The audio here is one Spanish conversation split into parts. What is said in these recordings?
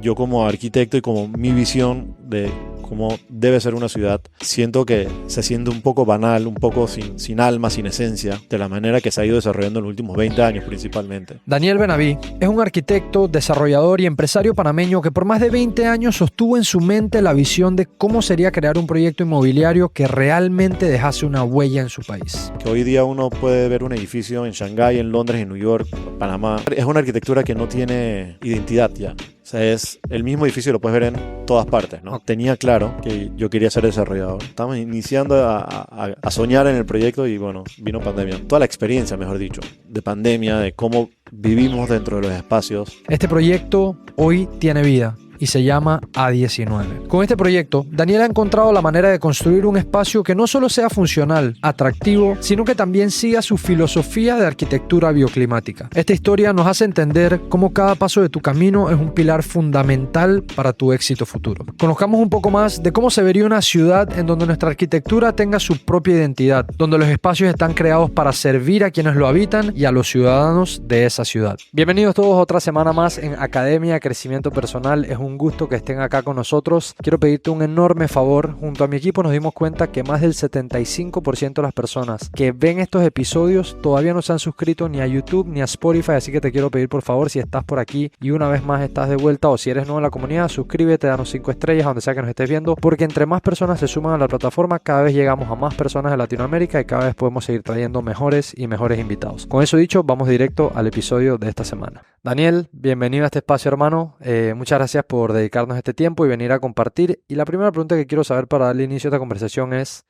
yo como arquitecto y como mi visión de cómo debe ser una ciudad, siento que se siente un poco banal, un poco sin alma, sin esencia, de la manera que se ha ido desarrollando en los últimos 20 años principalmente. Daniel Benaví es un arquitecto, desarrollador y empresario panameño que por más de 20 años sostuvo en su mente la visión de cómo sería crear un proyecto inmobiliario que realmente dejase una huella en su país. Que hoy día uno puede ver un edificio en Shanghái, en Londres, en New York, Panamá. Es una arquitectura que no tiene identidad ya. O sea, es el mismo edificio, lo puedes ver en todas partes, ¿no? Tenía claro que yo quería ser desarrollador. Estábamos iniciando a soñar en el proyecto y bueno, vino pandemia. Toda la experiencia, mejor dicho, de pandemia, de cómo vivimos dentro de los espacios. Este proyecto hoy tiene vida y se llama A19. Con este proyecto, Daniel ha encontrado la manera de construir un espacio que no solo sea funcional, atractivo, sino que también siga su filosofía de arquitectura bioclimática. Esta historia nos hace entender cómo cada paso de tu camino es un pilar fundamental para tu éxito futuro. Conozcamos un poco más de cómo se vería una ciudad en donde nuestra arquitectura tenga su propia identidad, donde los espacios están creados para servir a quienes lo habitan y a los ciudadanos de esa ciudad. Bienvenidos todos a otra semana más en Academia Crecimiento Personal. Es un gusto que estén acá con nosotros. Quiero pedirte un enorme favor. Junto a mi equipo nos dimos cuenta que más del 75% de las personas que ven estos episodios todavía no se han suscrito ni a YouTube ni a Spotify, así que te quiero pedir por favor, si estás por aquí y una vez más estás de vuelta o si eres nuevo en la comunidad, suscríbete, danos 5 estrellas donde sea que nos estés viendo, porque entre más personas se suman a la plataforma, cada vez llegamos a más personas de Latinoamérica y cada vez podemos seguir trayendo mejores y mejores invitados. Con eso dicho, vamos directo al episodio de esta semana. Daniel, bienvenido a este espacio, hermano. Muchas gracias por dedicarnos este tiempo y venir a compartir. Y la primera pregunta que quiero saber para darle inicio a esta conversación es,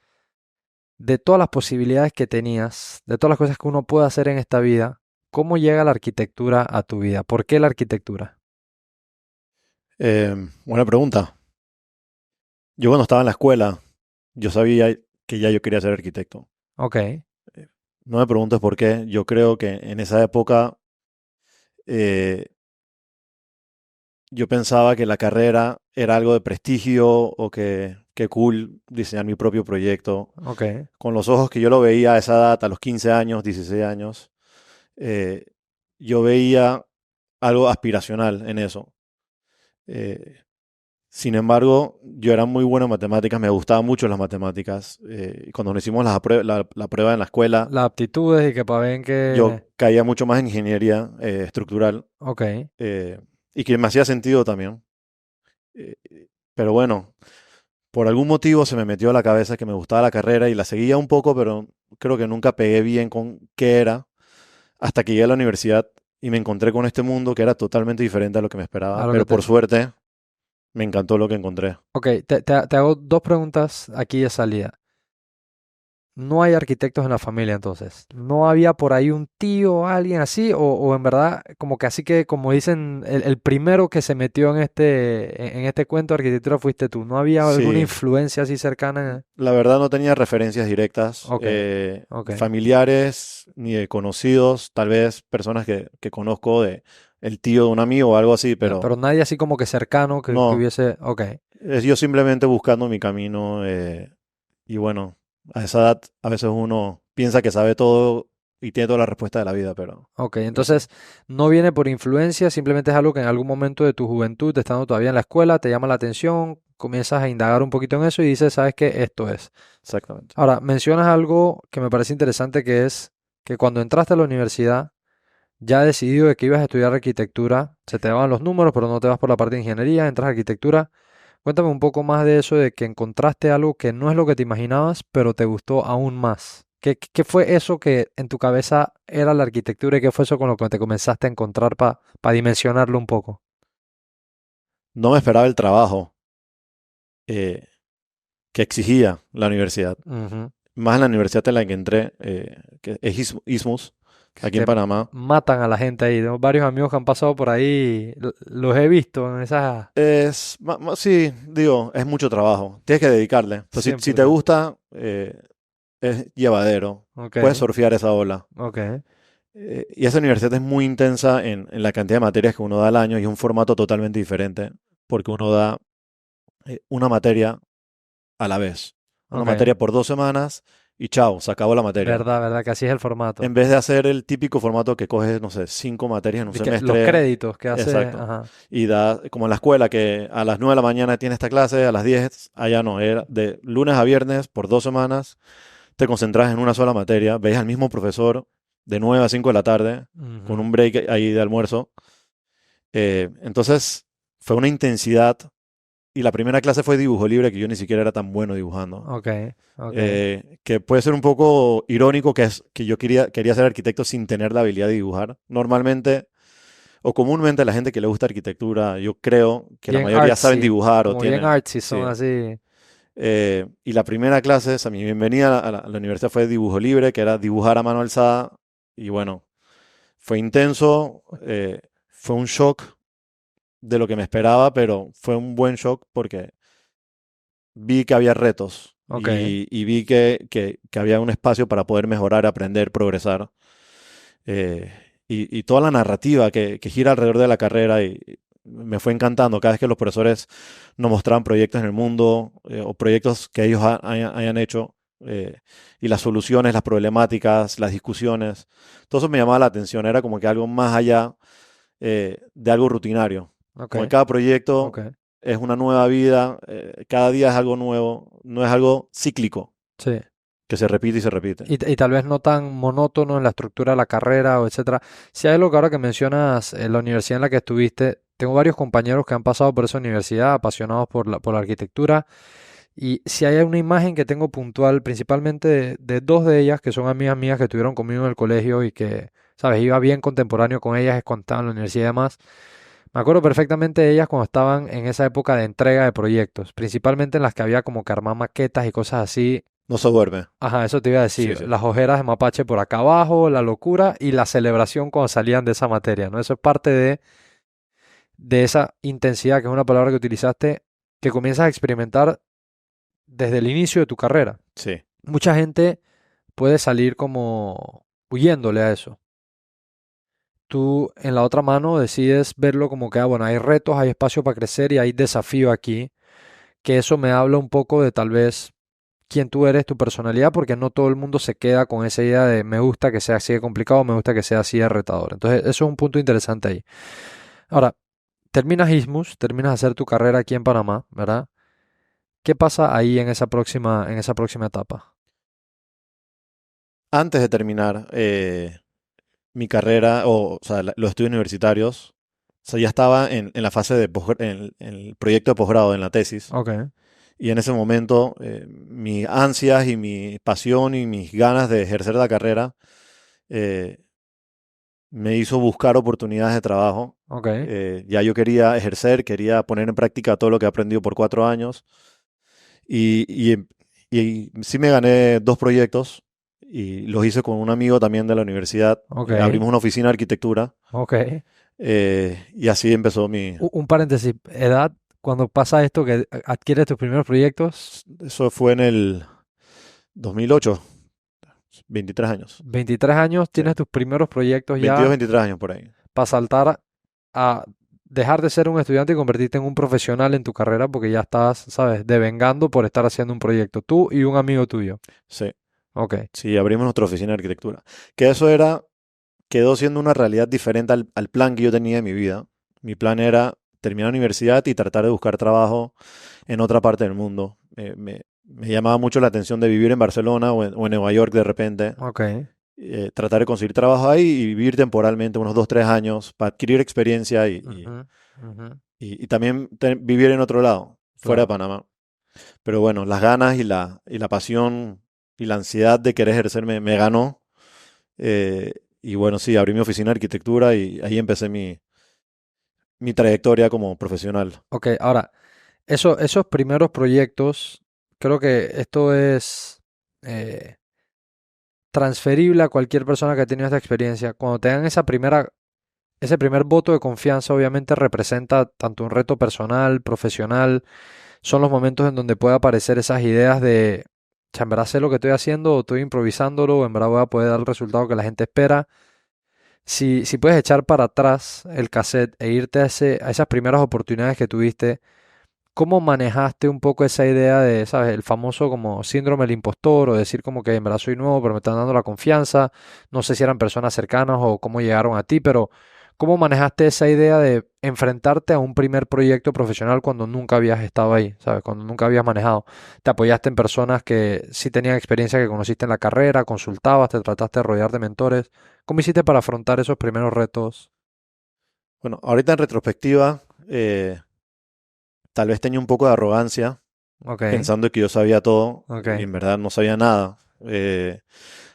de todas las posibilidades que tenías, de todas las cosas que uno puede hacer en esta vida, ¿cómo llega la arquitectura a tu vida? ¿Por qué la arquitectura? Buena pregunta. Yo cuando estaba en la escuela, yo sabía que ya yo quería ser arquitecto. Ok. No me preguntes por qué. Yo creo que en esa época yo pensaba que la carrera era algo de prestigio o que cool diseñar mi propio proyecto. Ok. Con los ojos que yo lo veía a esa edad, a los 15 años, 16 años, eh, yo veía algo aspiracional en eso. Eh, Sin embargo, yo era muy bueno en matemáticas, me gustaban mucho las matemáticas. Y cuando nos hicimos la prueba en la escuela, Las aptitudes y que para ver que... yo caía mucho más en ingeniería estructural Ok. y que me hacía sentido también. Eh, pero bueno, por algún motivo se me metió a la cabeza que me gustaba la carrera y la seguía un poco, pero creo que nunca pegué bien con qué era, hasta que llegué a la universidad y me encontré con este mundo que era totalmente diferente a lo que me esperaba. A lo Pero que te- por suerte, me encantó lo que encontré. Ok, te hago dos preguntas aquí de salida. No hay arquitectos en la familia entonces. ¿No había por ahí un tío o alguien así? O en verdad, como que así que, como dicen, el primero que se metió en este cuento de arquitectura fuiste tú. ¿No había alguna Sí, influencia así cercana? la verdad no tenía referencias directas, Ok, ok. familiares ni de conocidos, tal vez personas que conozco de el tío de un amigo o algo así, Pero pero nadie así como que cercano que no, hubiese... Ok, es yo simplemente buscando mi camino y bueno, a esa edad a veces uno piensa que sabe todo y tiene toda la respuesta de la vida, pero ok. no sé. Entonces, no viene por influencia, simplemente es algo que en algún momento de tu juventud, estando todavía en la escuela, te llama la atención, comienzas a indagar un poquito en eso y dices, ¿sabes qué? Esto es. Exactamente. Ahora, mencionas algo que me parece interesante, que es que cuando entraste a la universidad, ya decidido de que ibas a estudiar arquitectura, se te van los números, pero no te vas por la parte de ingeniería, entras a arquitectura. Cuéntame un poco más de eso, de que encontraste algo que no es lo que te imaginabas, pero te gustó aún más. ¿Qué fue eso que en tu cabeza era la arquitectura y qué fue eso con lo que te comenzaste a encontrar para dimensionarlo un poco? No me esperaba el trabajo eh, que exigía la universidad, Ujú. más en la universidad en la que entré, que es ISMUS, aquí en Que Panamá. matan a la gente ahí. Tengo varios amigos que han pasado por ahí, los he visto en esas... Sí, digo, es mucho trabajo. Tienes que dedicarle. Pues si te 100%. gusta, es llevadero. Ok, Puedes surfear esa ola. ok. Y esa universidad es muy intensa en la cantidad de materias que uno da al año y es un formato totalmente diferente porque uno da una materia a la vez. Una Ok, materia por 2 semanas y chao, se acabó la materia. Verdad, verdad, que así es el formato. En vez de hacer el típico formato que coges, no sé, 5 materias en un De que los semestre, créditos que hace, exacto, ajá. y da, como en la escuela, que a las 9 de la mañana tiene esta clase, a las 10, allá no, era de lunes a viernes por 2 semanas, te concentras en una sola materia, ves al mismo profesor de 9 a 5 de la tarde, con Ujú. un break ahí de almuerzo. Entonces, fue una intensidad, y la primera clase fue dibujo libre, que yo ni siquiera era tan bueno dibujando. Ok, ok. Que puede ser un poco irónico, que es que yo quería ser arquitecto sin tener la habilidad de dibujar. Normalmente, o comúnmente la gente que le gusta arquitectura, yo creo que la Bien mayoría saben artsy, dibujar o como bien tienen, artsy son sí. así. Y la primera clase, o sea, mi bienvenida a la universidad fue dibujo libre, que era dibujar a mano alzada. Y bueno, fue intenso, fue un shock de lo que me esperaba, pero fue un buen shock porque vi que había retos Ok. y vi que había un espacio para poder mejorar, aprender, progresar. eh, y toda la narrativa que gira alrededor de la carrera y me fue encantando cada vez que los profesores nos mostraban proyectos en el mundo o proyectos que ellos hayan hecho y las soluciones, las problemáticas, las discusiones. Todo eso me llamaba la atención, era como que algo más allá de algo rutinario. Ok, Como que cada ok. proyecto es una nueva vida, cada día es algo nuevo, no es algo cíclico, Sí. que se repite y se repite. Y tal vez no tan monótono en la estructura de la carrera o etcétera. Si hay algo que ahora que mencionas en la universidad en la que estuviste, tengo varios compañeros que han pasado por esa universidad, apasionados por la arquitectura, y si hay una imagen que tengo puntual, principalmente de dos de ellas, que son amigas mías que estuvieron conmigo en el colegio y que, sabes, iba bien contemporáneo con ellas, es cuando estaban en la universidad y demás. Me acuerdo perfectamente de ellas cuando estaban en esa época de entrega de proyectos, principalmente en las que había como que armar maquetas y cosas así. No se duerme. Ajá, eso te iba a Sí, decir. sí. Las ojeras de mapache por acá abajo, la locura y la celebración cuando salían de esa materia, ¿no? Eso es parte de esa intensidad, que es una palabra que utilizaste, que comienzas a experimentar desde el inicio de tu carrera. Sí. Mucha gente puede salir como huyéndole a eso. Tú en la otra mano decides verlo como que, bueno, hay retos, hay espacio para crecer y hay desafío aquí, que eso me habla un poco de tal vez quién tú eres, tu personalidad, porque no todo el mundo se queda con esa idea de me gusta que sea así de complicado, me gusta que sea así de retador. Entonces, eso es un punto interesante ahí. Ahora, terminas ISMUS, terminas de hacer tu carrera aquí en Panamá, ¿verdad? ¿Qué pasa ahí en esa próxima etapa? Antes de terminar mi carrera, o sea, los estudios universitarios, o sea, ya estaba en la fase de en el proyecto de posgrado, en la tesis. Ok, Y en ese momento, mis ansias y mi pasión y mis ganas de ejercer la carrera eh, me hizo buscar oportunidades de trabajo. ok, Ya yo quería ejercer, quería poner en práctica todo lo que he aprendido por 4 años. Y, y, y sí me gané 2 proyectos y los hice con un amigo también de la universidad. ok, Abrimos una oficina de arquitectura ok. y así empezó mi... Un paréntesis, edad, cuando pasa esto que adquieres tus primeros proyectos, Eso fue en el 2008, 23 años. 23 años, Sí. tienes tus primeros proyectos 22, ya 23 años por ahí. para saltar a dejar de ser un estudiante y convertirte en un profesional en tu carrera porque ya estás, sabes, devengando por estar haciendo un proyecto, tú y un amigo tuyo. Sí, Ok, sí, abrimos nuestra oficina de arquitectura. Que eso quedó siendo una realidad diferente al plan que yo tenía en mi vida. Mi plan era terminar la universidad y tratar de buscar trabajo en otra parte del mundo. Me llamaba mucho la atención de vivir en Barcelona o en Nueva York de repente. ok, Tratar de conseguir trabajo ahí y vivir temporalmente unos 2, 3 años para adquirir experiencia ujú, ujú, y también vivir en otro lado, fuera de claro. Panamá. Pero bueno, las ganas y la pasión y la ansiedad de querer ejercer me ganó. Eh, y bueno, sí, abrí mi oficina de arquitectura y ahí empecé mi trayectoria como profesional. Ok, ahora, esos primeros proyectos, creo que esto es eh, transferible a cualquier persona que ha tenido esta experiencia. Cuando te dan ese primer voto de confianza, obviamente representa tanto un reto personal, profesional, son los momentos en donde puede aparecer esas ideas de, "Cha, en verdad sé lo que estoy haciendo, o estoy improvisándolo, o en verdad voy a poder dar el resultado que la gente espera". Si puedes echar para atrás el cassette e irte a esas primeras oportunidades que tuviste, ¿Cómo manejaste un poco esa idea de, sabes, el famoso como síndrome del impostor o decir como que en verdad soy nuevo, pero me están dando la confianza? No sé si eran personas cercanas o cómo llegaron a ti, pero ¿cómo manejaste esa idea de enfrentarte a un primer proyecto profesional cuando nunca habías estado ahí, sabes, cuando nunca habías manejado? ¿Te apoyaste en personas que sí tenían experiencia que conociste en la carrera, consultabas, te trataste de rodear de mentores? ¿Cómo hiciste para afrontar esos primeros retos? Bueno, ahorita en retrospectiva, tal vez tenía un poco de arrogancia, Ok, pensando que yo sabía todo y ok. en verdad no sabía nada.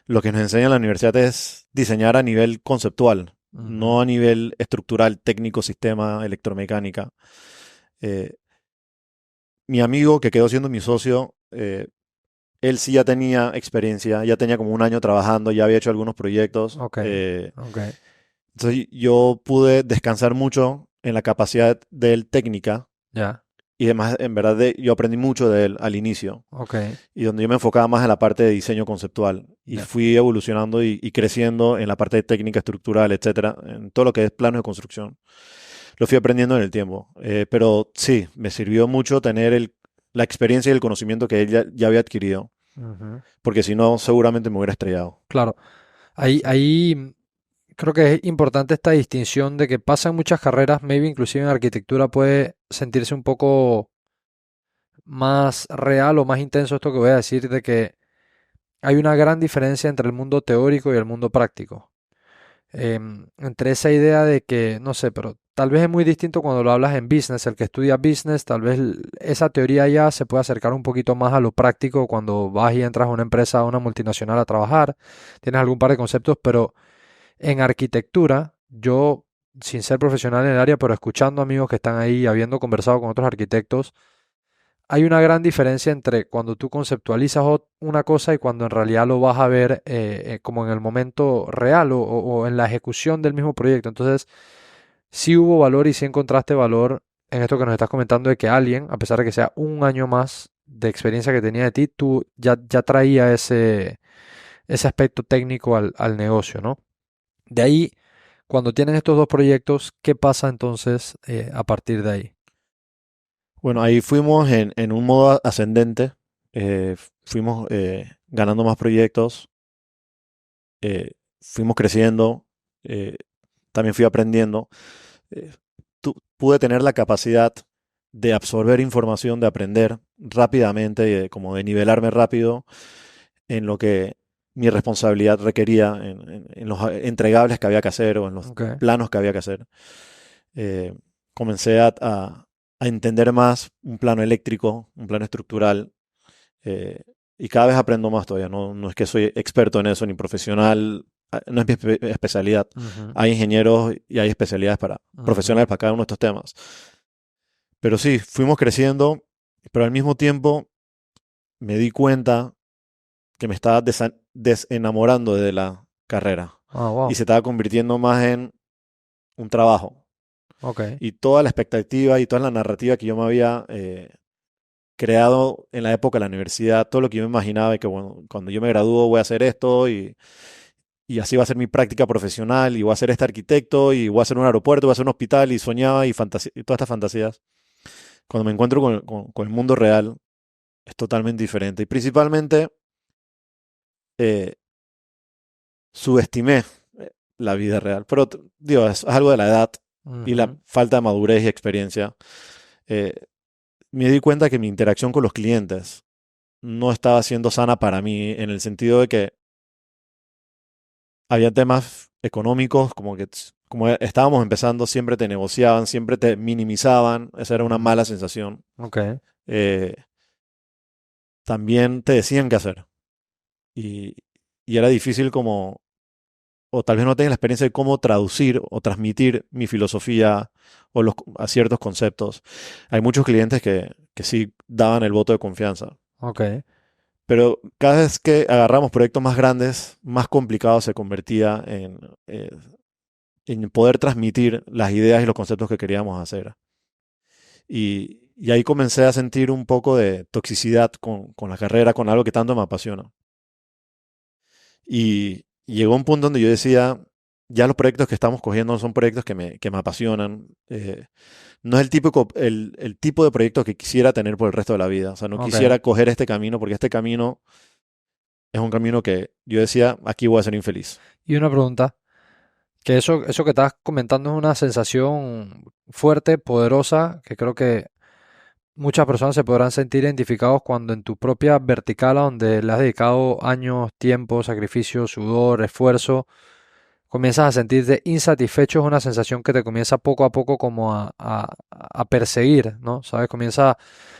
Lo que nos enseña en la universidad es diseñar a nivel conceptual, no Ujú. a nivel estructural, técnico, sistema, electromecánica. Eh, Mi amigo que quedó siendo mi socio, él sí ya tenía experiencia, ya tenía como un año trabajando, ya había hecho algunos proyectos. Ok, ok, Entonces yo pude descansar mucho en la capacidad de él técnica ya, y además en verdad yo aprendí mucho de él al inicio ok, y donde yo me enfocaba más en la parte de diseño conceptual y ya. fui evolucionando y creciendo en la parte de técnica estructural, etcétera, en todo lo que es planos de construcción. Lo fui aprendiendo en el tiempo, pero sí, me sirvió mucho tener la experiencia y el conocimiento que él ya había adquirido, Ujú. porque si no seguramente me hubiera estrellado. Claro, ahí creo que es importante esta distinción de que pasan muchas carreras, maybe inclusive en arquitectura puede sentirse un poco más real o más intenso esto que voy a decir, de que hay una gran diferencia entre el mundo teórico y el mundo práctico. Entre esa idea de que, no sé, pero tal vez es muy distinto cuando lo hablas en business, el que estudia business, tal vez esa teoría ya se puede acercar un poquito más a lo práctico cuando vas y entras a una empresa, a una multinacional a trabajar, tienes algún par de conceptos, pero en arquitectura, yo, sin ser profesional en el área, pero escuchando amigos que están ahí, habiendo conversado con otros arquitectos, hay una gran diferencia entre cuando tú conceptualizas una cosa y cuando en realidad lo vas a ver como en el momento real o en la ejecución del mismo proyecto. Entonces, sí hubo valor y sí encontraste valor en esto que nos estás comentando de que alguien, a pesar de que sea un año más de experiencia que tenía de ti, tú ya traía ese aspecto técnico al negocio, ¿no? De ahí, cuando tienen estos dos proyectos, ¿qué pasa entonces a partir de ahí? Bueno, ahí fuimos en un modo ascendente, fuimos ganando más proyectos, fuimos creciendo, eh, también fui aprendiendo. eh, Pude tener la capacidad de absorber información, de aprender rápidamente, y como de nivelarme rápido en lo que mi responsabilidad requería, en los entregables que había que hacer o en los Ok, planos que había que hacer. Eh, Comencé a entender más un plano eléctrico, un plano estructural, eh, y cada vez aprendo más todavía. No es que soy experto en eso ni profesional, no es mi especialidad. ujú, Hay ingenieros y hay especialidades ujú, profesionales para cada uno de estos temas. Pero sí, fuimos creciendo, pero al mismo tiempo me di cuenta que me estaba desenamorando de la carrera ah, y wow, se estaba convirtiendo más en un trabajo. ok, Y toda la expectativa y toda la narrativa que yo me había creado en la época de la universidad, todo lo que yo me imaginaba de que bueno, cuando yo me gradúo voy a hacer esto y así va a ser mi práctica profesional y voy a ser este arquitecto y voy a hacer un aeropuerto, voy a hacer un hospital y soñaba y todas estas fantasías. Cuando me encuentro con el mundo real es totalmente diferente y principalmente eh, subestimé la vida real. Pero digo, es algo de la edad y la ujú, falta de madurez y experiencia. Eh, Me di cuenta que mi interacción con los clientes no estaba siendo sana para mí en el sentido de que había temas económicos, como que como estábamos empezando, siempre te negociaban, siempre te minimizaban, esa era una ujú, mala sensación. ok, Eh, También te decían qué hacer y, y era difícil como, o tal vez no tengas la experiencia de cómo traducir o transmitir mi filosofía o a ciertos conceptos. Hay muchos clientes que sí daban el voto de confianza. ok, Pero cada vez que agarramos proyectos más grandes, más complicado se convertía en poder transmitir las ideas y los conceptos que queríamos hacer. Y ahí comencé a sentir un poco de toxicidad con la carrera, con algo que tanto me apasiona. Y llegó un punto donde yo decía, ya los proyectos que estamos cogiendo son proyectos que me apasionan. No es el tipo de proyecto que quisiera tener por el resto de la vida. O sea, no Ok. quisiera coger este camino porque este camino es un camino que yo decía, aquí voy a ser infeliz. Y una pregunta, que eso que estás comentando es una sensación fuerte, poderosa, que creo que muchas personas se podrán sentir identificados cuando en tu propia vertical, a donde le has dedicado años, tiempo, sacrificio, sudor, esfuerzo, comienzas a sentirte insatisfecho. Es una sensación que te comienza poco a poco como a perseguir, ¿no? ¿Sabes? Comienza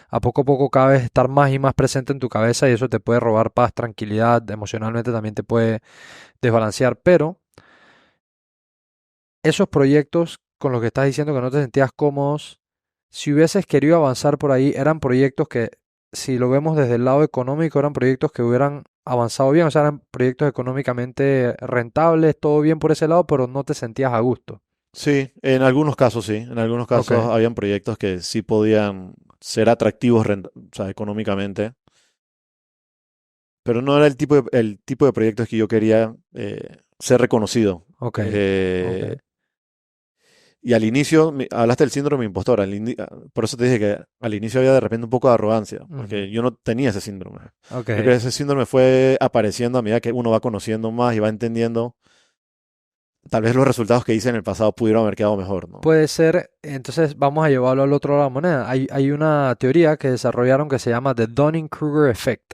a poco cada vez estar más y más presente en tu cabeza y eso te puede robar paz, tranquilidad, emocionalmente también te puede desbalancear, pero esos proyectos con los que estás diciendo que no te sentías cómodos, si hubieses querido avanzar por ahí, eran proyectos que, si lo vemos desde el lado económico, eran proyectos que hubieran avanzado bien, o sea, eran proyectos económicamente rentables, todo bien por ese lado, pero no te sentías a gusto. Sí, en algunos casos sí. En algunos Ok, casos habían proyectos que sí podían ser atractivos o sea, económicamente, pero no era el tipo de proyectos que yo quería ser reconocido. ok, ok. Eh, y al inicio, hablaste del síndrome impostor. Por eso te dije que al inicio había de repente un poco de arrogancia, Ujú, porque yo no tenía ese síndrome. ok. Yo creo que ese síndrome fue apareciendo a medida que uno va conociendo más y va entendiendo. Tal vez los resultados que hice en el pasado pudieron haber quedado mejor, ¿no? Puede ser, entonces vamos a llevarlo al otro lado de la moneda. Hay una teoría que desarrollaron que se llama The Dunning-Kruger Effect.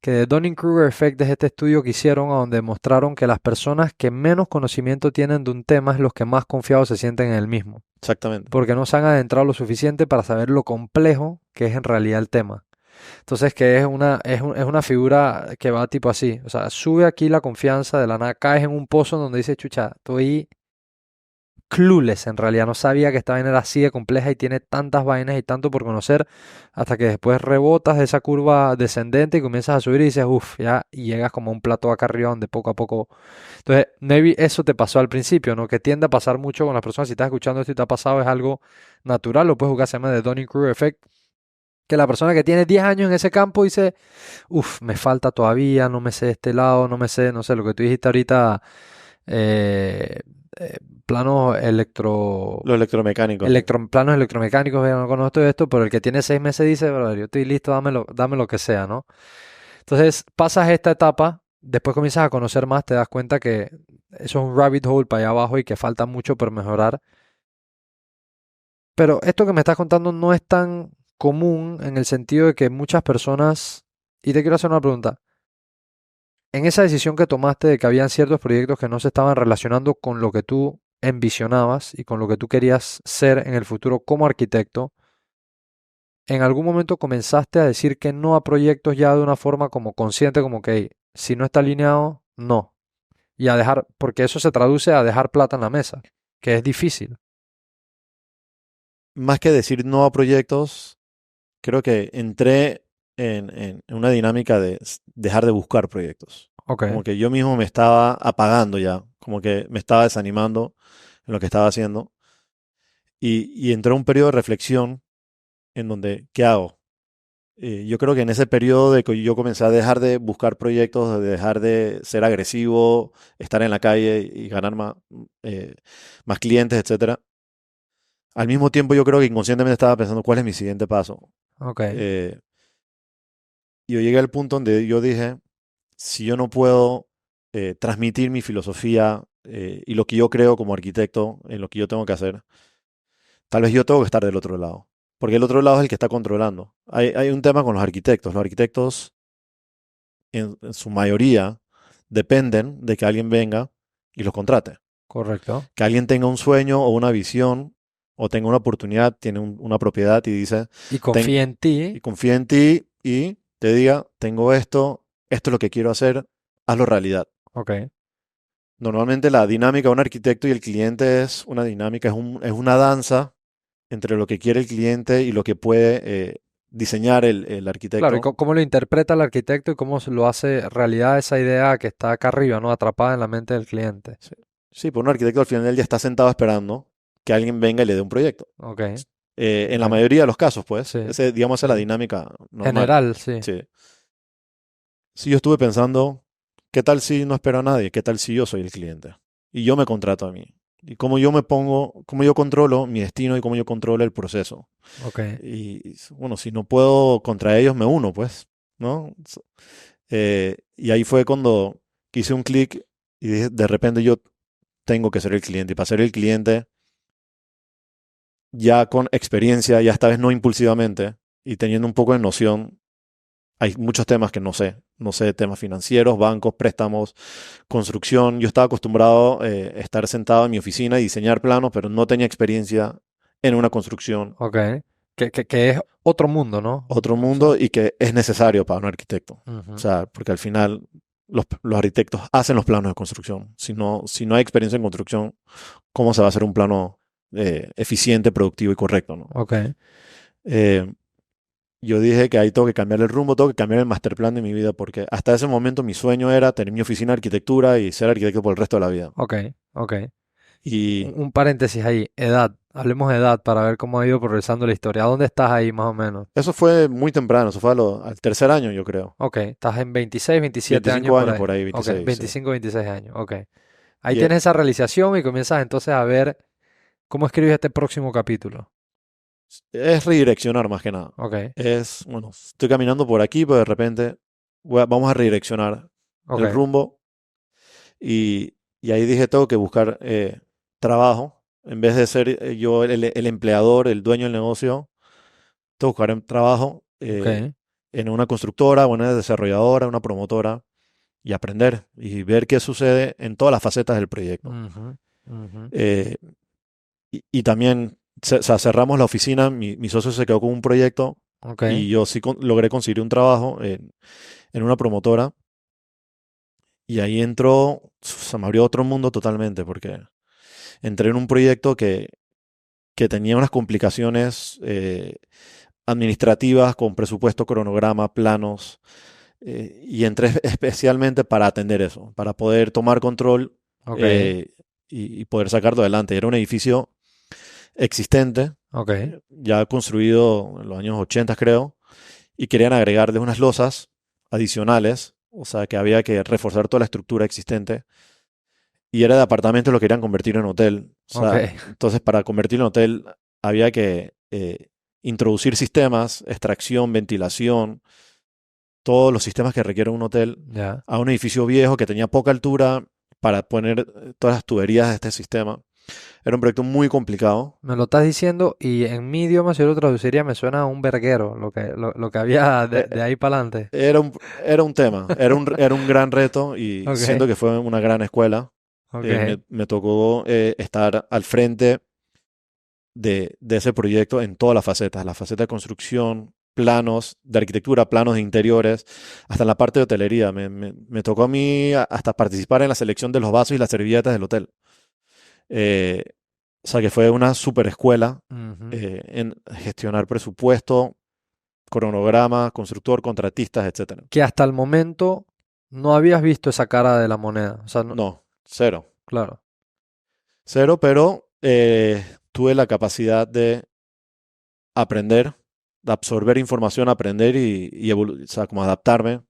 Que The Dunning-Kruger Effect es este estudio que hicieron a donde mostraron que las personas que menos conocimiento tienen de un tema es los que más confiados se sienten en el mismo, Exactamente. porque no se han adentrado lo suficiente para saber lo complejo que es en realidad el tema. Entonces, que es una figura que va tipo así, o sea, sube aquí la confianza, de la nada caes en un pozo donde dices, chucha, estoy clueless en realidad, no sabía que esta vaina era así de compleja y tiene tantas vainas y tanto por conocer, hasta que después rebotas de esa curva descendente y comienzas a subir y dices, uff, ya, y llegas como a un plato acá arriba donde poco a poco. Entonces, maybe eso te pasó al principio, ¿no? Que tiende a pasar mucho con las personas. Si estás escuchando esto y te ha pasado, es algo natural, lo puedes jugar, se llama The Dunning-Kruger Effect. Que la persona que tiene 10 años en ese campo dice, uff, me falta todavía, no me sé de este lado, no me sé, no sé, lo que tú dijiste ahorita, eh, eh, planos Lo electromecánico, sí. planos electromecánicos, yo no conozco esto, pero el que tiene 6 meses dice, brother, yo estoy listo, dame lo que sea, ¿no? Entonces pasas esta etapa, después comienzas a conocer más, te das cuenta que eso es un rabbit hole para allá abajo y que falta mucho por mejorar. Pero esto que me estás contando no es tan común en el sentido de que muchas personas, y te quiero hacer una pregunta, en esa decisión que tomaste de que habían ciertos proyectos que no se estaban relacionando con lo que tú envisionabas y con lo que tú querías ser en el futuro como arquitecto, ¿en algún momento comenzaste a decir que no a proyectos ya de una forma como consciente, como que "Hey, si no está alineado, no"? Y a dejar, porque eso se traduce a dejar plata en la mesa, que es difícil. Más que decir no a proyectos, creo que entré en una dinámica de dejar de buscar proyectos. Ok, Como que yo mismo me estaba apagando ya, como que me estaba desanimando en lo que estaba haciendo. Y entré un periodo de reflexión en donde, ¿qué hago? Yo creo que en ese periodo de que yo comencé a dejar de buscar proyectos, de dejar de ser agresivo, estar en la calle y ganar más clientes, etcétera. Al mismo tiempo, yo creo que inconscientemente estaba pensando cuál es mi siguiente paso. ok, Eh, yo llegué al punto donde yo dije, si yo no puedo transmitir mi filosofía y lo que yo creo como arquitecto en lo que yo tengo que hacer, tal vez yo tengo que estar del otro lado. Porque el otro lado es el que está controlando. Hay un tema con los arquitectos. Los arquitectos, en su mayoría, dependen de que alguien venga y los contrate. correcto. Que alguien tenga un sueño o una visión o tenga una oportunidad, tiene una propiedad y dice, Y "Ten- confía en y ti, confía en ti y te diga, tengo esto, esto es lo que quiero hacer, hazlo realidad". ok. Normalmente la dinámica de un arquitecto y el cliente es una dinámica, es una danza entre lo que quiere el cliente y lo que puede diseñar el Claro, y arquitecto. cómo lo interpreta el arquitecto y cómo se lo hace realidad esa idea que está acá arriba, ¿no? Atrapada en la mente del cliente. Sí, sí, por un arquitecto al final del día está sentado esperando que alguien venga y le dé un proyecto. Ok, En la ok. mayoría de los casos, pues, Sí, digamos, esa es la sí. dinámica normal. General, sí. Sí. Sí, yo estuve pensando, ¿qué tal si no espero a nadie? ¿Qué tal si yo soy el cliente? y yo me contrato a mí. Y cómo yo me pongo, cómo yo controlo mi destino y cómo yo controlo el proceso. Ok, Y bueno, si no puedo contra ellos, me uno, pues, ¿no? Y ahí fue cuando hice un clic y dije, de repente yo tengo que ser el cliente. Y para ser el cliente, ya con experiencia, ya esta vez no impulsivamente, y teniendo un poco de noción, hay muchos temas que no sé. No sé, temas financieros, bancos, préstamos, construcción. Yo estaba acostumbrado a estar sentado en mi oficina y diseñar planos, pero no tenía experiencia en una construcción. ok. Que es otro mundo, ¿no? Otro O sea, mundo y que es necesario para un arquitecto. O ujú, sea, porque al final los arquitectos hacen los planos de construcción. Si no hay experiencia en construcción, ¿cómo se va a hacer un plano eficiente, productivo y correcto, ¿no? ok, Eh, yo dije que ahí tengo que cambiar el rumbo, tengo que cambiar el master plan de mi vida, porque hasta ese momento mi sueño era tener mi oficina de arquitectura y ser arquitecto por el resto de la vida. ok, ok. Y Un paréntesis ahí, edad. Hablemos de edad para ver cómo ha ido progresando la historia. ¿A dónde estás ahí más o menos? eso fue muy temprano, eso fue al tercer año, yo creo. Ok, estás en 26, 27 años 25 por años ahí. por ahí, Ok, 26, sí. 25, 26 años. Ok. Ahí Y tienes esa realización y comienzas entonces a ver cómo escribes este próximo capítulo. es redireccionar más que nada. Ok, Bueno, estoy caminando por aquí, pero de repente vamos a redireccionar el ok, rumbo y ahí dije, tengo que buscar trabajo. En vez de ser yo el empleador, el dueño del negocio, tengo que buscar un trabajo ok. en una constructora, o una desarrolladora, una promotora y aprender y ver qué sucede en todas las facetas del proyecto. Ujú, ujú. Eh, y también o sea, cerramos la oficina, mi socio se quedó con un proyecto Ok, y yo sí logré conseguir un trabajo en una promotora y ahí entró, se me abrió otro mundo totalmente porque entré en un proyecto que tenía unas complicaciones administrativas con presupuesto, cronograma, planos y entré especialmente para atender eso, para poder tomar control ok, eh, y poder sacarlo adelante. Era un edificio existente, ok. ya construido en los años 80 creo, y querían agregarle unas losas adicionales, o sea que había que reforzar toda la estructura existente, y era de apartamentos, lo querían convertir en hotel. O Ok, sea, entonces para convertirlo en hotel había que introducir sistemas, extracción, ventilación, todos los sistemas que requiere un hotel, ya. a un edificio viejo que tenía poca altura para poner todas las tuberías de este sistema. Era un proyecto muy complicado. Me lo estás diciendo y en mi idioma, si yo lo traduciría, me suena a un verguero, lo que había Eh, de ahí para adelante. era un tema, era un gran reto y siento Ok, que fue una gran escuela. ok, Me tocó estar al frente de ese proyecto en todas las facetas de construcción, planos de arquitectura, planos de interiores, hasta en la parte de hotelería. Me tocó a mí hasta participar en la selección de los vasos y las servilletas del hotel. Eh, o sea que fue una super escuela ujú. en gestionar presupuesto, cronograma, constructor, contratistas, etcétera. Que hasta el momento no habías visto esa cara de la moneda. O sea, No, cero. claro. Cero, pero tuve la capacidad de aprender, de absorber información, aprender o sea, como adaptarme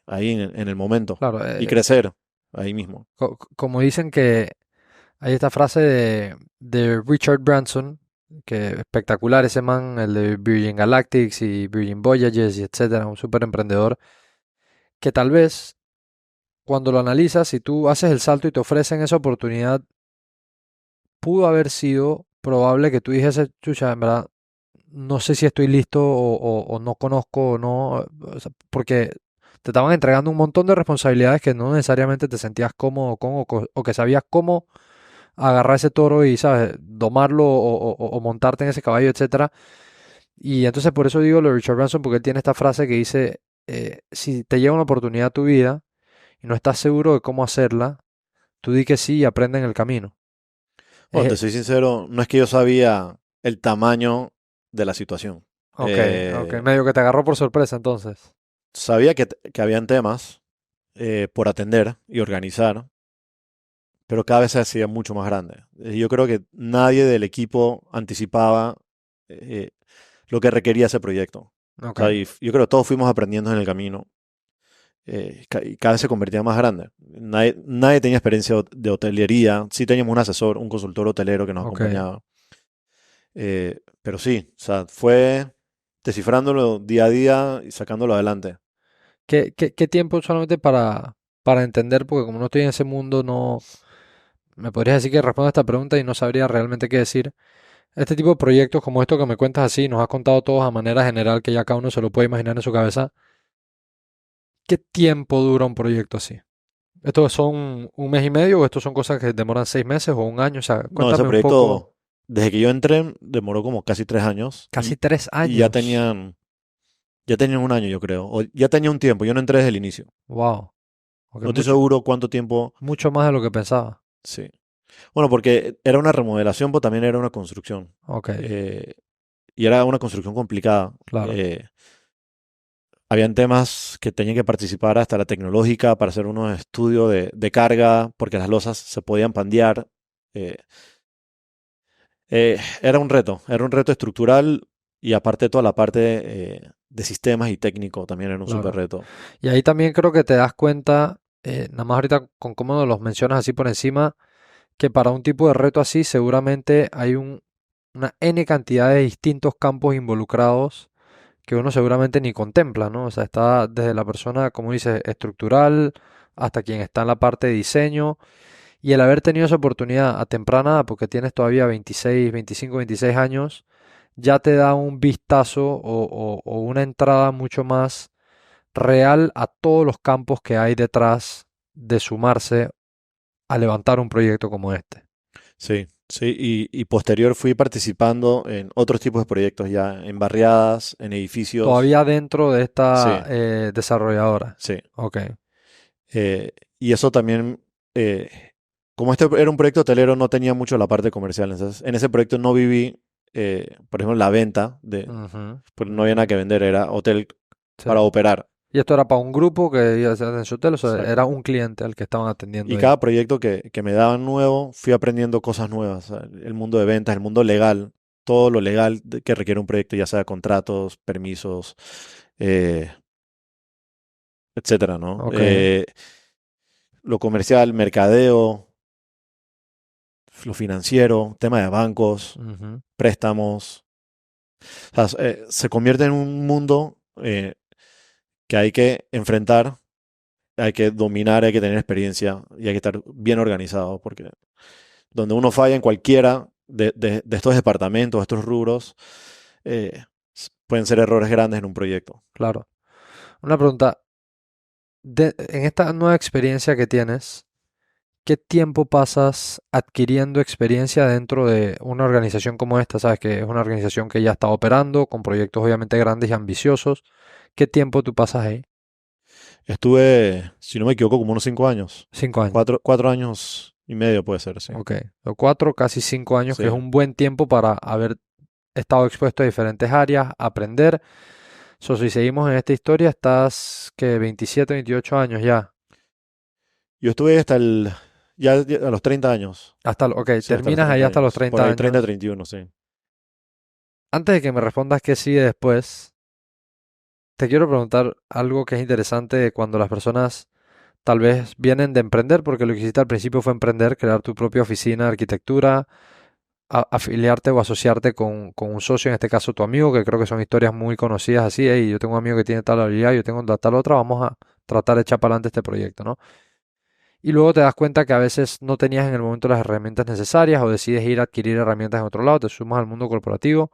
ahí en el momento Claro, y crecer ahí mismo. como dicen que hay esta frase de Richard Branson, que espectacular ese man, el de Virgin Galactics y Virgin Voyages y etcétera, un súper emprendedor, que tal vez cuando lo analizas, si tú haces el salto y te ofrecen esa oportunidad, pudo haber sido probable que tú dijese, chucha, en verdad, no sé si estoy listo o no conozco o no, o sea, porque te estaban entregando un montón de responsabilidades que no necesariamente te sentías cómodo con o que sabías cómo agarrar ese toro y, ¿sabes?, domarlo o montarte en ese caballo, etcétera. Y entonces por eso digo lo de Richard Branson, porque él tiene esta frase que dice, si te llega una oportunidad a tu vida y no estás seguro de cómo hacerla, tú di que sí y aprende en el camino. Bueno, te Eh, soy sincero, no es que yo sabía el tamaño de la situación. ok, ok, medio que te agarró por sorpresa entonces. Sabía que habían temas por atender y organizar, pero cada vez se hacía mucho más grande. Yo creo que nadie del equipo anticipaba eh, lo que requería ese proyecto. O Ok, sea, y yo creo que todos fuimos aprendiendo en el camino. y cada vez se convertía más grande. Nadie tenía experiencia de hotelería. Sí teníamos un asesor, un consultor hotelero que nos Ok. acompañaba. Pero sí, o sea, fue descifrándolo día a día y sacándolo adelante. ¿Qué tiempo solamente para entender? Porque como no estoy en ese mundo, no me podrías decir que respondo a esta pregunta y no sabría realmente qué decir. Este tipo de proyectos como esto que me cuentas así, nos has contado todos a manera general que ya cada uno se lo puede imaginar en su cabeza. ¿Qué tiempo dura un proyecto así? ¿Estos son un mes y medio o estos son cosas que demoran 6 meses o un año? O sea, No, ese cuéntame un poco. proyecto, desde que yo entré, demoró como casi 3 años Casi y, tres y ya años. tenían un año, yo creo. O ya tenía un tiempo, yo no entré desde el inicio. Wow. Ok, No estoy mucho, seguro cuánto tiempo, mucho más de lo que pensaba. sí. Bueno, porque era una remodelación, pero también era una construcción. Ok, Eh, y era una construcción complicada. claro, Habían temas que tenían que participar hasta la tecnológica para hacer unos estudios de carga, porque las losas se podían pandear. Eh, era un reto estructural y aparte toda la parte de sistemas y técnico también era un súper claro. reto. Y ahí también creo que te das cuenta, nada más ahorita con cómo los mencionas así por encima, que para un tipo de reto así seguramente hay una N cantidad de distintos campos involucrados que uno seguramente ni contempla, ¿no? O sea, está desde la persona, como dices, estructural, hasta quien está en la parte de diseño, y el haber tenido esa oportunidad a temprana edad, porque tienes todavía 26, 25, 26 años, ya te da un vistazo o una entrada mucho más real a todos los campos que hay detrás de sumarse a levantar un proyecto como este. Sí, sí. Y posterior fui participando en otros tipos de proyectos ya, en barriadas, en edificios. Todavía dentro de esta Sí, desarrolladora. sí. Ok, Y eso también, como este era un proyecto hotelero, no tenía mucho la parte comercial. Entonces, en ese proyecto no viví, por ejemplo, la venta, ujú, porque no había nada que vender, era hotel sí. para operar. Y esto era para un grupo que iba a hacer en su hotel, o sea, era Exacto. un cliente al que estaban atendiendo Y ahí. cada proyecto que me daban nuevo, fui aprendiendo cosas nuevas. O sea, el mundo de ventas, el mundo legal, todo lo legal que requiere un proyecto, ya sea contratos, permisos, eh, etcétera, ¿no? Ok, Lo comercial, mercadeo, lo financiero, tema de bancos, ujú, préstamos. O sea, se convierte en un mundo que hay que enfrentar, hay que dominar, hay que tener experiencia y hay que estar bien organizado, porque donde uno falla en cualquiera de estos departamentos, estos rubros, pueden ser errores grandes en un proyecto. claro. Una pregunta, en esta nueva experiencia que tienes, ¿qué tiempo pasas adquiriendo experiencia dentro de una organización como esta? Sabes que es una organización que ya está operando, con proyectos obviamente grandes y ambiciosos. ¿Qué tiempo tú pasas ahí? Estuve, si no me equivoco, como unos 5 años. 5 años. 4 años y medio puede ser, sí. Ok, o 4, casi 5 años, que es Sí. un buen tiempo para haber estado expuesto a diferentes áreas, aprender. Si seguimos en esta historia, estás que 27, 28 años ya. Yo estuve ya a los 30 años. Ok, Sí, hasta los terminas ahí 30 hasta los años. Por 30 ahí 30, años. 31, sí. Antes de que me respondas qué sigue después, te quiero preguntar algo que es interesante de cuando las personas tal vez vienen de emprender, porque lo que hiciste al principio fue emprender, crear tu propia oficina de arquitectura, afiliarte o asociarte con un socio, en este caso tu amigo, que creo que son historias muy conocidas así, hey, yo tengo un amigo que tiene tal habilidad, yo tengo tal otra, vamos a tratar de echar para adelante este proyecto, ¿no? Y luego te das cuenta que a veces no tenías en el momento las herramientas necesarias o decides ir a adquirir herramientas en otro lado, te sumas al mundo corporativo.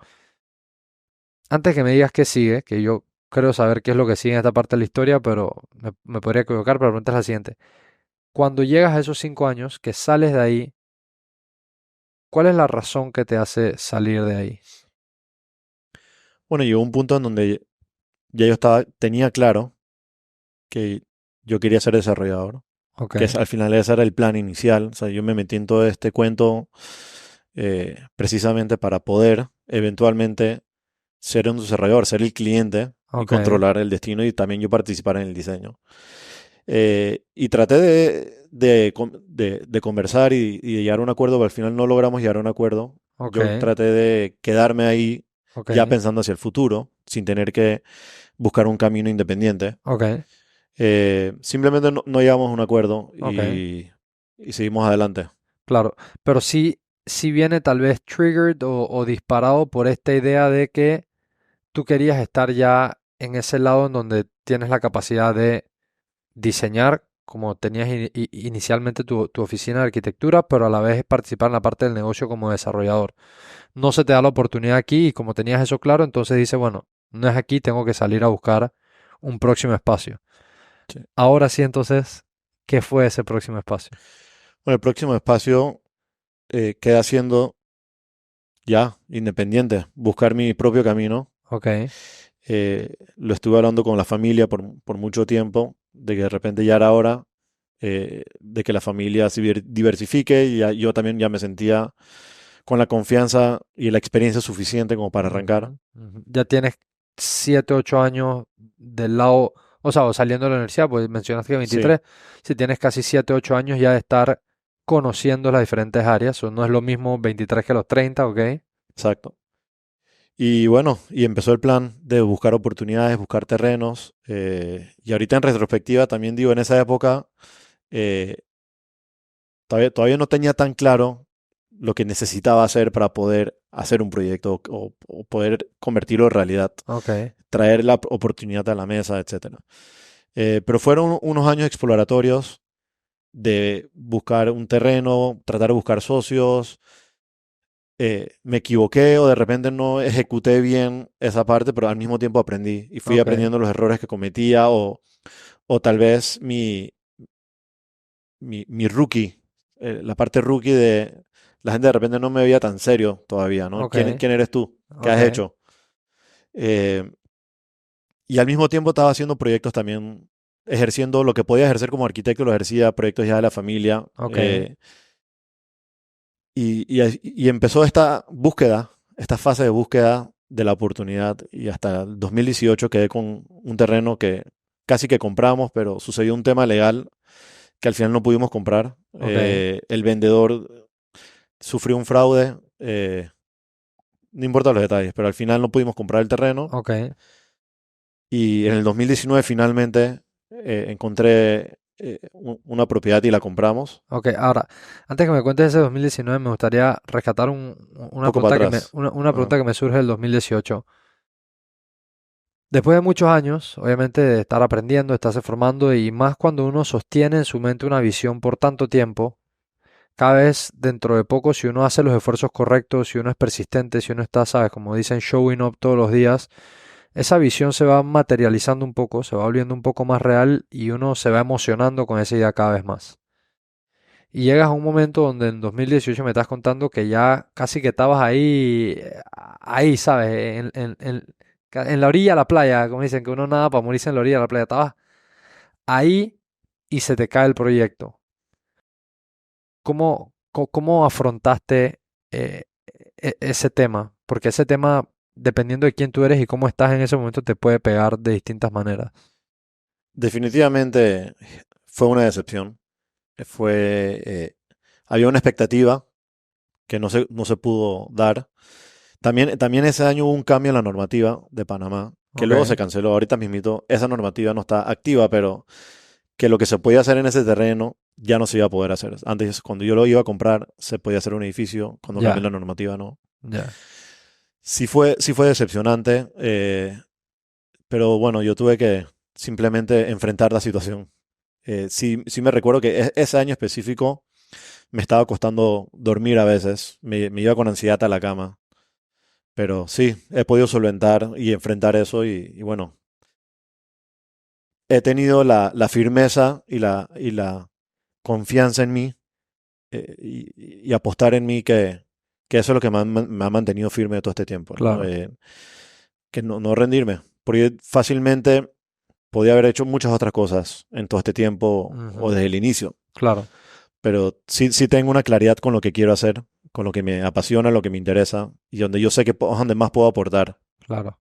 Antes que me digas qué sigue, que yo creo saber qué es lo que sigue en esta parte de la historia, pero me podría equivocar, pero la pregunta es la siguiente. Cuando llegas a esos 5 años, que sales de ahí, ¿cuál es la razón que te hace salir de ahí? Bueno, llegó un punto en donde ya tenía claro que yo quería ser desarrollador, Ok, al final ese era el plan inicial. O sea, yo me metí en todo este cuento precisamente para poder eventualmente ser un desarrollador, ser el cliente y ok, controlar el destino y también yo participar en el diseño. Y traté de conversar y de llegar a un acuerdo, pero al final no logramos llegar a un acuerdo. ok, Yo traté de quedarme ahí ok, ya pensando hacia el futuro, sin tener que buscar un camino independiente. ok. Simplemente no llegamos a un acuerdo Ok. y seguimos adelante. Claro, pero sí viene tal vez triggered o disparado por esta idea de que tú querías estar ya en ese lado en donde tienes la capacidad de diseñar, como tenías inicialmente tu oficina de arquitectura, pero a la vez participar en la parte del negocio como desarrollador. No se te da la oportunidad aquí y como tenías eso claro, entonces dices, bueno, no es aquí, tengo que salir a buscar un próximo espacio. Sí. Ahora sí, entonces, ¿qué fue ese próximo espacio? Bueno, el próximo espacio queda siendo ya independiente, buscar mi propio camino. Ok, Lo estuve hablando con la familia por mucho tiempo, de que de repente ya era hora de que la familia se diversifique y yo también ya me sentía con la confianza y la experiencia suficiente como para arrancar. ujú, ujú. Ya tienes 7, 8 años del lado, o sea, o saliendo de la universidad, pues mencionaste que Sí, 23, si tienes casi 7, 8 años ya de estar conociendo las diferentes áreas, o no es lo mismo 23 que los 30, ¿ok? exacto. Y bueno, y empezó el plan de buscar oportunidades, buscar terrenos. Y ahorita en retrospectiva también digo, en esa época eh, todavía no tenía tan claro lo que necesitaba hacer para poder hacer un proyecto o poder convertirlo en realidad, Ok, traer la oportunidad a la mesa, etcétera. Pero fueron unos años exploratorios de buscar un terreno, tratar de buscar socios. Me equivoqué o de repente no ejecuté bien esa parte, pero al mismo tiempo aprendí y fui ok, aprendiendo los errores que cometía o tal vez mi rookie, la parte rookie de la gente de repente no me veía tan serio todavía, ¿no? ok, ¿Quién eres tú? ¿Qué has ok, hecho? Eh, y al mismo tiempo estaba haciendo proyectos también, ejerciendo lo que podía ejercer como arquitecto, lo ejercía, proyectos ya de la familia. ok, Y empezó esta búsqueda, esta fase de búsqueda de la oportunidad y hasta el 2018 quedé con un terreno que casi que compramos, pero sucedió un tema legal que al final no pudimos comprar. ok, El vendedor sufrió un fraude, no importa los detalles, pero al final no pudimos comprar el terreno ok. y en el 2019 finalmente encontré una propiedad y la compramos, Ok, ahora, antes que me cuentes ese 2019, me gustaría rescatar un poco para atrás. una Ajá. pregunta que me surge del 2018. Después de muchos años, obviamente, de estar aprendiendo, de estarse formando, y más cuando uno sostiene en su mente una visión por tanto tiempo, cada vez dentro de poco, si uno hace los esfuerzos correctos, si uno es persistente, si uno está, sabes, como dicen, showing up todos los días, esa visión se va materializando un poco, se va volviendo un poco más real y uno se va emocionando con esa idea cada vez más. Y llegas a un momento donde en 2018 me estás contando que ya casi que estabas ahí, ahí, ¿sabes? En la orilla de la playa, como dicen, que uno nada para morirse en la orilla de la playa. Estabas ahí y se te cae el proyecto. ¿Cómo afrontaste ese tema? Porque ese tema, dependiendo de quién tú eres y cómo estás en ese momento, te puede pegar de distintas maneras. Definitivamente fue una decepción. Fue, había una expectativa que no se pudo dar. También ese año hubo un cambio en la normativa de Panamá, que luego se Ok, canceló. Ahorita mismito, esa normativa no está activa, pero que lo que se podía hacer en ese terreno ya no se iba a poder hacer. Antes, cuando yo lo iba a comprar, se podía hacer un edificio, cuando cambió la ya, normativa, no. ya. Sí fue decepcionante, pero bueno, yo tuve que simplemente enfrentar la situación. Sí me recuerdo que ese año específico me estaba costando dormir a veces, me iba con ansiedad a la cama, pero sí, he podido solventar y enfrentar eso y bueno, he tenido la firmeza y la confianza en mí y apostar en mí que eso es lo que me ha mantenido firme todo este tiempo, ¿no? Claro. Que no rendirme, porque fácilmente podía haber hecho muchas otras cosas en todo este tiempo o Ujú, desde el inicio, claro, pero sí tengo una claridad con lo que quiero hacer, con lo que me apasiona, lo que me interesa y donde yo sé que donde más puedo aportar. claro.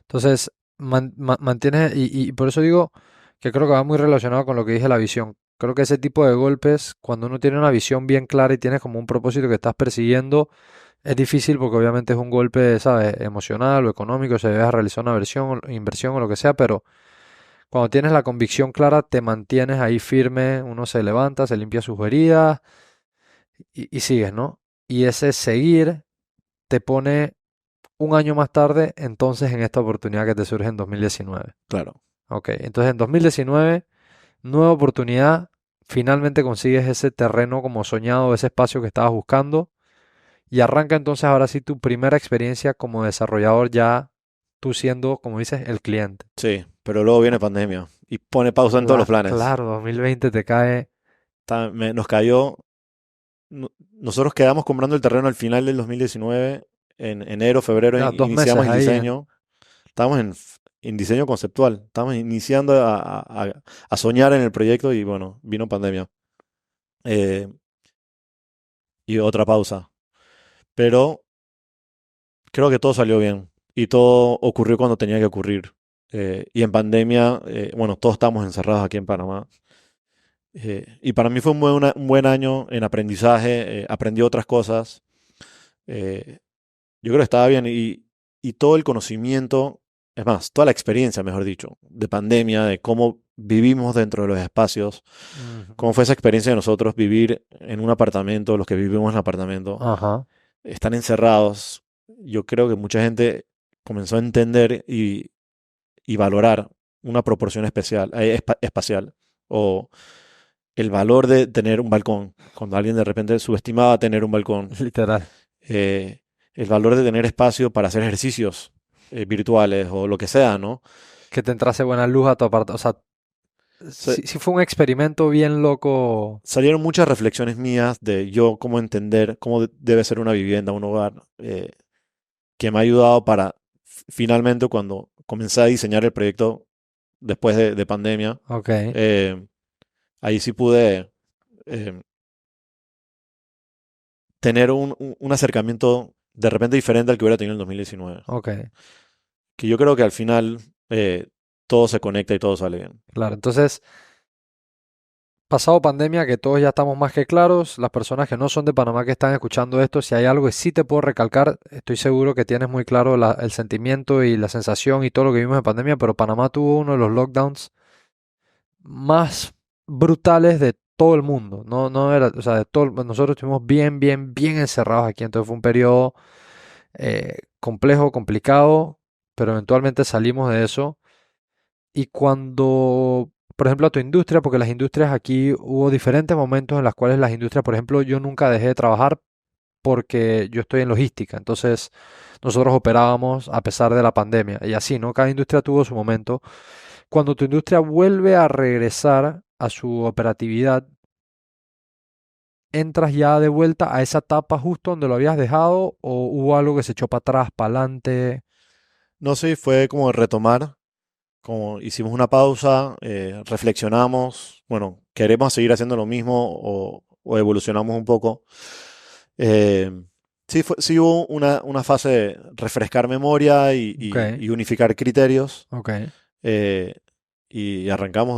Entonces, mantienes, y por eso digo que creo que va muy relacionado con lo que dije la visión. Creo que ese tipo de golpes, cuando uno tiene una visión bien clara y tienes como un propósito que estás persiguiendo, es difícil porque obviamente es un golpe, ¿sabes? Emocional o económico, se debe realizar una inversión o lo que sea, pero Cuando tienes la convicción clara, te mantienes ahí firme, uno se levanta, se limpia sus heridas y sigues, ¿no? Y ese seguir te pone un año más tarde, entonces en esta oportunidad que te surge en 2019. Claro. Ok, entonces en 2019, nueva oportunidad, finalmente consigues ese terreno como soñado, ese espacio que estabas buscando y arranca entonces ahora sí tu primera experiencia como desarrollador ya tú siendo, como dices, el cliente. Sí, pero luego viene pandemia y pone pausa en todos los planes. Claro, 2020 te cae Nos cayó. Nosotros quedamos comprando el terreno al final del 2019. En enero, febrero ya 2 meses iniciamos el ahí. diseño. Estábamos en diseño conceptual. Estábamos iniciando a soñar en el proyecto y bueno, vino pandemia. Eh, y otra pausa. Pero creo que todo salió bien y todo ocurrió cuando tenía que ocurrir. Y en pandemia, bueno, todos estamos encerrados aquí en Panamá. Y para mí fue un buen año en aprendizaje, aprendí otras cosas. Eh, yo creo que estaba bien y todo el conocimiento, es más, toda la experiencia, mejor dicho, de pandemia, de cómo vivimos dentro de los espacios, Ujú. cómo fue esa experiencia de nosotros vivir en un apartamento, los que vivimos en apartamento, Ajá. están encerrados. Yo creo que mucha gente comenzó a entender y valorar una proporción especial, espacial o el valor de tener un balcón. Cuando alguien de repente subestimaba tener un balcón, Literal. eh, el valor de tener espacio para hacer ejercicios virtuales o lo que sea, ¿no? Que te entrase buena luz a tu apartado. O sea, Se- sí fue un experimento bien loco. Salieron muchas reflexiones mías de yo cómo entender cómo debe ser una vivienda, un hogar, que me ha ayudado para finalmente cuando comencé a diseñar el proyecto después de pandemia, Ok, eh, ahí sí pude eh, tener un acercamiento de repente diferente al que hubiera tenido en el 2019. ok. Que yo creo que al final todo se conecta y todo sale bien. Claro. Entonces, pasado pandemia, que todos ya estamos más que claros, las personas que no son de Panamá que están escuchando esto, si hay algo que sí te puedo recalcar, estoy seguro que tienes muy claro el sentimiento y la sensación y todo lo que vimos en pandemia, pero Panamá tuvo uno de los lockdowns más brutales de todo el mundo. No, no era, o sea, nosotros estuvimos bien, bien, bien encerrados aquí. Entonces fue un periodo complejo, complicado, pero eventualmente salimos de eso. Y cuando, por ejemplo, a tu industria, porque las industrias aquí hubo diferentes momentos en los cuales las industrias, por ejemplo, yo nunca dejé de trabajar porque yo estoy en logística. Entonces, nosotros operábamos a pesar de la pandemia. Y así, ¿no? Cada industria tuvo su momento. Cuando tu industria vuelve a regresar a su operatividad, ¿entras ya de vuelta a esa etapa justo donde lo habías dejado o hubo algo que se echó para atrás, para adelante? No sé, fue como retomar, como hicimos una pausa, reflexionamos, bueno, queremos seguir haciendo lo mismo o evolucionamos un poco. Eh, sí, sí hubo una fase de refrescar memoria Ok, y unificar criterios, ok. eh, y arrancamos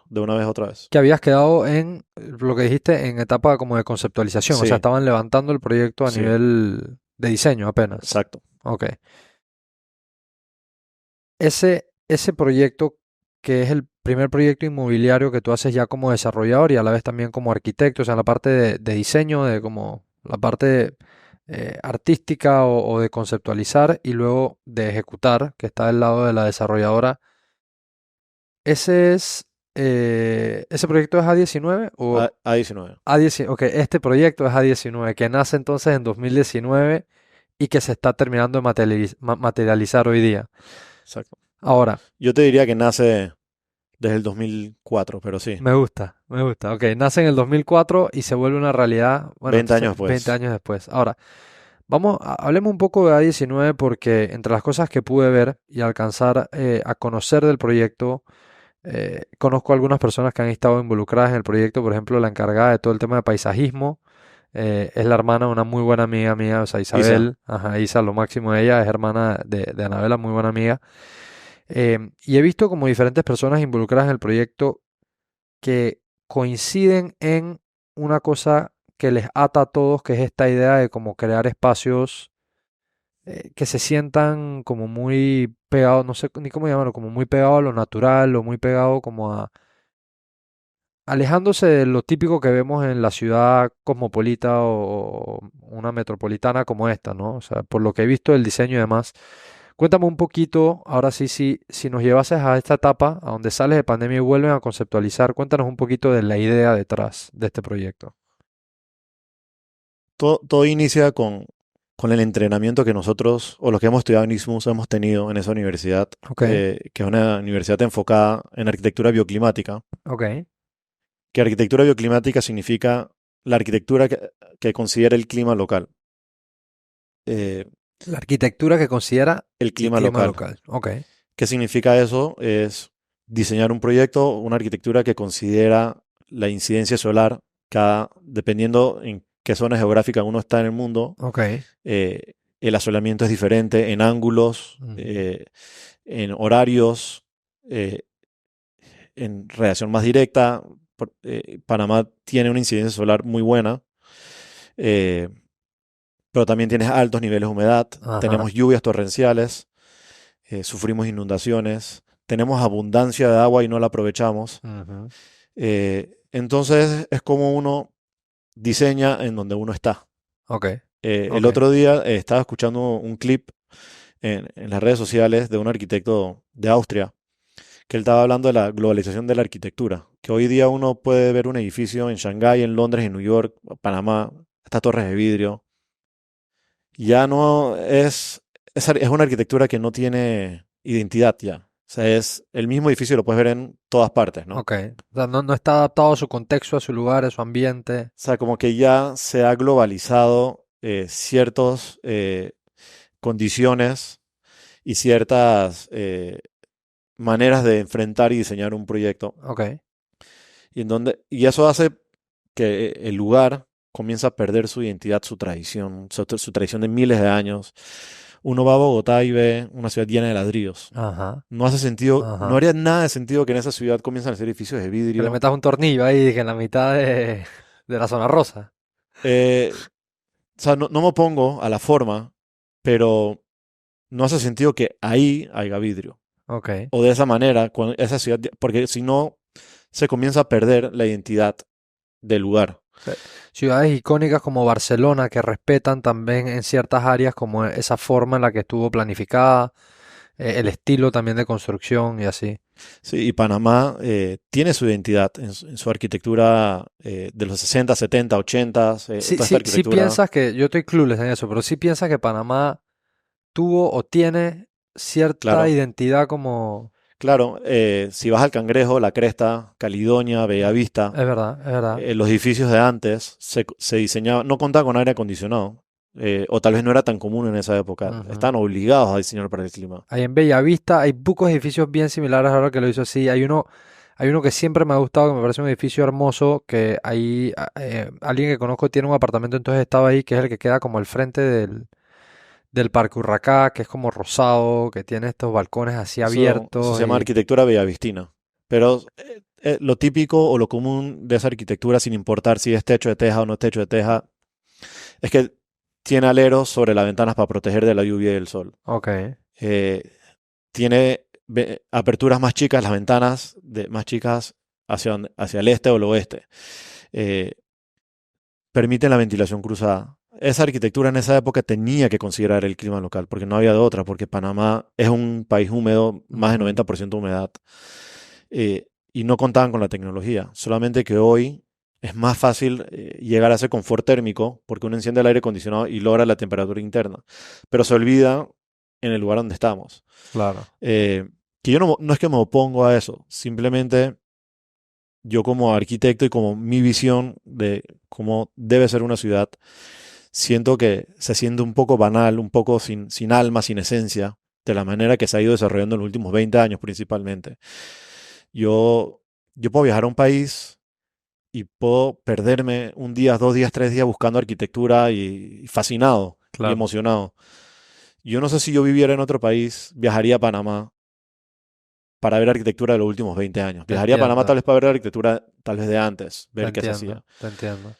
de una vez otra vez. Que habías quedado en lo que dijiste en etapa como de conceptualización, o sea, Sí, estaban levantando el proyecto a sí, nivel de diseño apenas. exacto. Ok. Ese proyecto que es el primer proyecto inmobiliario que tú haces ya como desarrollador y a la vez también como arquitecto, o sea, la parte de diseño, de como la parte artística o de conceptualizar y luego de ejecutar, que está del lado de la desarrolladora. ¿Ese proyecto es A19 o A19. A19? Ok, este proyecto es A19, que nace entonces en 2019 y que se está terminando de materializar hoy día. Exacto. Ahora, Yo te diría que nace desde el 2004, pero sí, me gusta, me gusta. Ok, nace en el 2004 y se vuelve una realidad, bueno, 20 entonces años 20 después. años después. Ahora, hablemos un poco de A19 porque entre las cosas que pude ver y alcanzar a conocer del proyecto, conozco algunas personas que han estado involucradas en el proyecto, por ejemplo, la encargada de todo el tema de paisajismo, es la hermana de una muy buena amiga mía, o sea, Isa, Isabel, ajá, Isa, lo máximo de ella, es hermana de Anabela, muy buena amiga. Y he visto como diferentes personas involucradas en el proyecto que coinciden en una cosa que les ata a todos, que es esta idea de cómo crear espacios que se sientan como muy pegados, no sé ni cómo llamarlo, como muy pegado a lo natural o muy pegado como a alejándose de lo típico que vemos en la ciudad cosmopolita o una metropolitana como esta, ¿no? O sea, por lo que he visto del diseño y demás. Cuéntame un poquito, ahora sí, si nos llevases a esta etapa, a donde sales de pandemia y vuelven a conceptualizar, cuéntanos un poquito de la idea detrás de este proyecto. Todo inicia con el entrenamiento que nosotros, o los que hemos estudiado en ISMUS, hemos tenido en esa universidad, Ok, que es una universidad enfocada en arquitectura bioclimática. ok. Que arquitectura bioclimática significa la arquitectura que considera el clima local. Eh, La arquitectura que considera el el clima clima local. local. Ok, ¿Qué significa eso? Es diseñar un proyecto, una arquitectura que considera la incidencia solar, dependiendo en qué zona geográfica uno está en el mundo. ok. El asolamiento es diferente en ángulos, Ujú. en horarios, eh, en radiación más directa. Panamá tiene una incidencia solar muy buena, eh, pero también tienes altos niveles de humedad, Ajá. tenemos lluvias torrenciales, sufrimos inundaciones, tenemos abundancia de agua y no la aprovechamos. Ujú. Entonces es como uno diseña en donde uno está. Ok, El ok. otro día estaba escuchando un clip en las redes sociales de un arquitecto de Austria, que él estaba hablando de la globalización de la arquitectura, que hoy día uno puede ver un edificio en Shanghái, en Londres, en New York, Panamá, estas torres de vidrio. Ya no es una arquitectura que no tiene identidad ya. O sea, es el mismo edificio, lo puedes ver en todas partes, ¿no? O Ok. O sea, no está adaptado a su contexto, a su lugar, a su ambiente. sea, como que ya se ha globalizado ciertas condiciones y ciertas maneras de enfrentar y diseñar un proyecto. Ok. Y eso hace que el lugar comienza a perder su identidad, su tradición, su tradición de miles de años. Uno va a Bogotá y ve una ciudad llena de ladrillos. Ajá. No hace sentido, no Ajá. haría nada de sentido que en esa ciudad comiencen a ser edificios de Que le vidrio. metas un tornillo ahí que en la mitad de la zona rosa. Eh, o sea, no me opongo a la forma, pero no hace sentido que ahí haya vidrio. Ok. O de esa manera, esa ciudad, porque si no, se comienza a perder la identidad del lugar. Sí. Ciudades icónicas como Barcelona que respetan también en ciertas áreas como esa forma en la que estuvo planificada, el estilo también de construcción y así. Sí, y Panamá tiene su identidad en su arquitectura de los 60, 70, 80, Sí, toda esta sí arquitectura. piensas que, yo estoy clueless en eso, pero sí piensas que Panamá tuvo o tiene cierta Claro, identidad como... claro, si vas al Cangrejo, La Cresta, Caledonia, Bellavista, Es verdad, es verdad. los edificios de antes se diseñaban, no contaban con aire acondicionado, o tal vez no era tan común en esa época. Ujú. Estaban obligados a diseñar para el clima. Ahí en Bellavista hay pocos edificios bien similares ahora que lo hizo así. Hay uno que siempre me ha gustado, que me parece un edificio hermoso, que ahí alguien que conozco tiene un apartamento, entonces estaba ahí, que es el que queda como al frente del Parque Urracá, que es como rosado, que tiene estos balcones así Eso se abiertos llama y... arquitectura bellavistina. Pero lo típico o lo común de esa arquitectura, sin importar si es techo de teja o no es techo de teja, es que tiene aleros sobre las ventanas para proteger de la lluvia y del sol. Ok, Eh, Tiene aperturas más chicas, las ventanas más chicas hacia el este o el oeste. Eh, Permiten la ventilación cruzada. Esa arquitectura en esa época tenía que considerar el clima local, porque no había de otra, porque Panamá es un país húmedo, más de ujú, 90% de humedad, y no contaban con la tecnología. Solamente que hoy es más fácil llegar a ese confort térmico, porque uno enciende el aire acondicionado y logra la temperatura interna, pero se olvida en el lugar donde estamos. claro. Eh, que yo no es que me opongo a eso, simplemente yo como arquitecto y como mi visión de cómo debe ser una ciudad, siento que se siente un poco banal, un poco sin alma, sin esencia, de la manera que se ha ido desarrollando en los últimos 20 años principalmente. Yo, yo puedo viajar a un país y puedo perderme un día, 2 días, 3 días buscando arquitectura y fascinado y Claro, emocionado. Yo no sé si yo viviera en otro país, viajaría a Panamá para ver arquitectura de los últimos 20 años. te Viajaría a Panamá tal entiendo, vez para ver la arquitectura tal vez de antes, te ver qué se entiendo, hacía. te entiendo.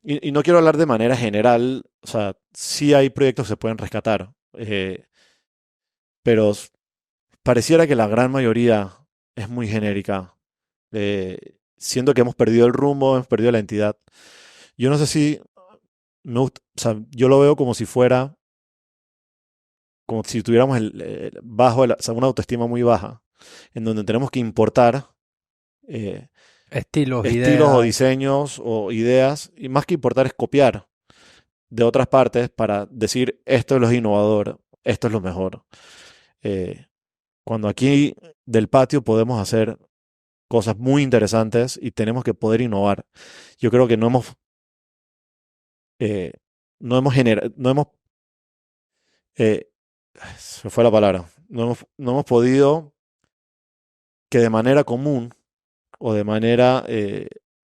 Y no quiero hablar de manera general, o sea, sí hay proyectos que se pueden rescatar, pero pareciera que la gran mayoría es muy genérica. Siento que hemos perdido el rumbo, hemos perdido la entidad. Yo no sé si o sea, yo lo veo como si fuera, como si tuviéramos o sea, una autoestima muy baja, en donde tenemos que importar eh, Estilos, estilos o ideas. diseños o ideas, y más que importar es copiar de otras partes para decir esto es lo innovador, esto es lo mejor. Eh, Cuando aquí del patio podemos hacer cosas muy interesantes y tenemos que poder innovar. Yo creo que eh, no hemos, eh, se fue la palabra, no hemos podido que de manera común o de manera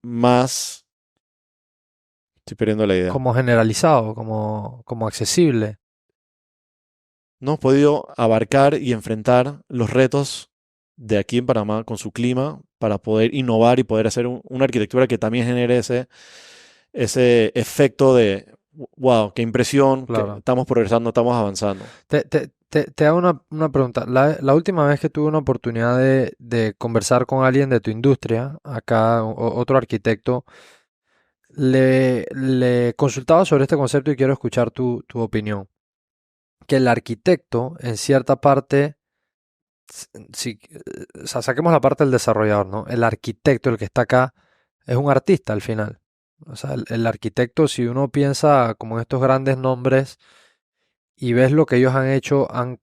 más, estoy perdiendo la idea, Como generalizado, como accesible. no hemos podido abarcar y enfrentar los retos de aquí en Panamá con su clima para poder innovar y poder hacer una arquitectura que también genere ese efecto de, wow, qué impresión, que Claro. estamos progresando, estamos avanzando. Te hago una pregunta. La última vez que tuve una oportunidad de conversar con alguien de tu industria, acá otro arquitecto, le consultaba sobre este concepto y quiero escuchar tu opinión. Que el arquitecto, en cierta parte, si, o sea, saquemos la parte del desarrollador, ¿no? El arquitecto, el que está acá, es un artista al final. O sea, el arquitecto, si uno piensa como en estos grandes nombres y ves lo que ellos han hecho, han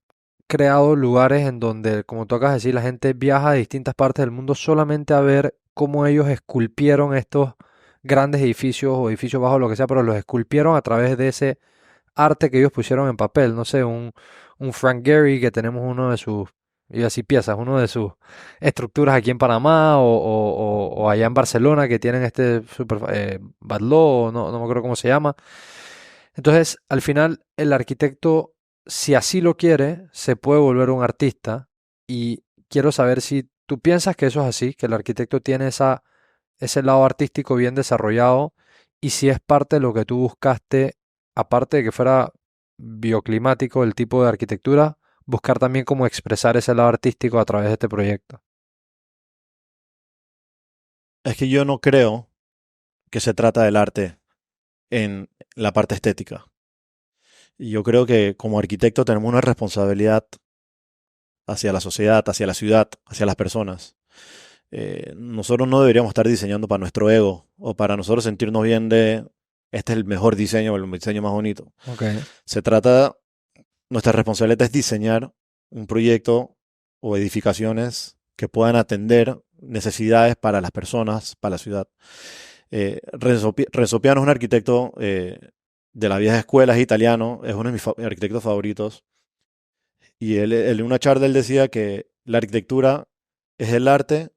creado lugares en donde, como tú acabas de decir, la gente viaja a distintas partes del mundo solamente a ver cómo ellos esculpieron estos grandes edificios o edificios bajos, lo que sea, pero los esculpieron a través de ese arte que ellos pusieron en papel. No sé, un Frank Gehry que tenemos uno de sus, y así piezas, uno de sus estructuras aquí en Panamá o allá en Barcelona que tienen este super Batlló, no me acuerdo cómo se llama. Entonces, al final, el arquitecto, si así lo quiere, se puede volver un artista. Y quiero saber si tú piensas que eso es así, que el arquitecto tiene ese lado artístico bien desarrollado y si es parte de lo que tú buscaste, aparte de que fuera bioclimático el tipo de arquitectura, buscar también cómo expresar ese lado artístico a través de este proyecto. Es que yo no creo que se trata del arte en la parte estética. Y yo creo que como arquitecto tenemos una responsabilidad hacia la sociedad, hacia la ciudad, hacia las personas. Nosotros no deberíamos estar diseñando para nuestro ego o para nosotros sentirnos bien de este es el mejor diseño o el diseño más bonito. Ok. Se trata, nuestra responsabilidad es diseñar un proyecto o edificaciones que puedan atender necesidades para las personas, para la ciudad. Renzo Piano es un arquitecto de la vieja escuela, es italiano, es uno de mis arquitectos favoritos. Y él, en una charla él decía que la arquitectura es el arte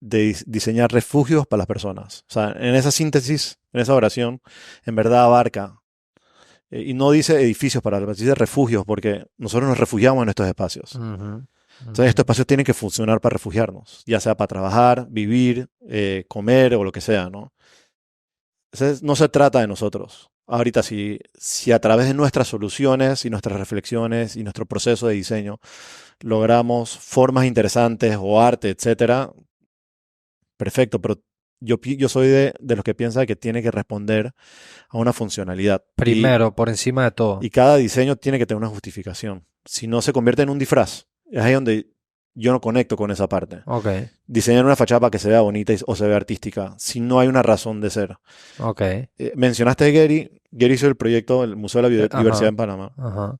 de diseñar refugios para las personas. O sea, en esa síntesis, en esa oración, en verdad abarca. Y no dice edificios para las personas, dice refugios, porque nosotros nos refugiamos en estos espacios. Ujú, Entonces, ujú. estos espacios tienen que funcionar para refugiarnos, ya sea para trabajar, vivir, comer o lo que sea, ¿no? Entonces, no se trata de nosotros. Ahorita, si a través de nuestras soluciones y nuestras reflexiones y nuestro proceso de diseño logramos formas interesantes o arte, etcétera, perfecto, pero yo soy de los que piensa que tiene que responder a una funcionalidad Primero, por encima de todo. y cada diseño tiene que tener una justificación. Si no se convierte en un disfraz, es ahí donde yo no conecto con esa parte. Ok, Diseñar una fachada para que se vea bonita o se vea artística, si no hay una razón de ser. ok. Mencionaste a Gary. Gary hizo el proyecto del Museo de la Diversidad Ajá, en Panamá. ajá.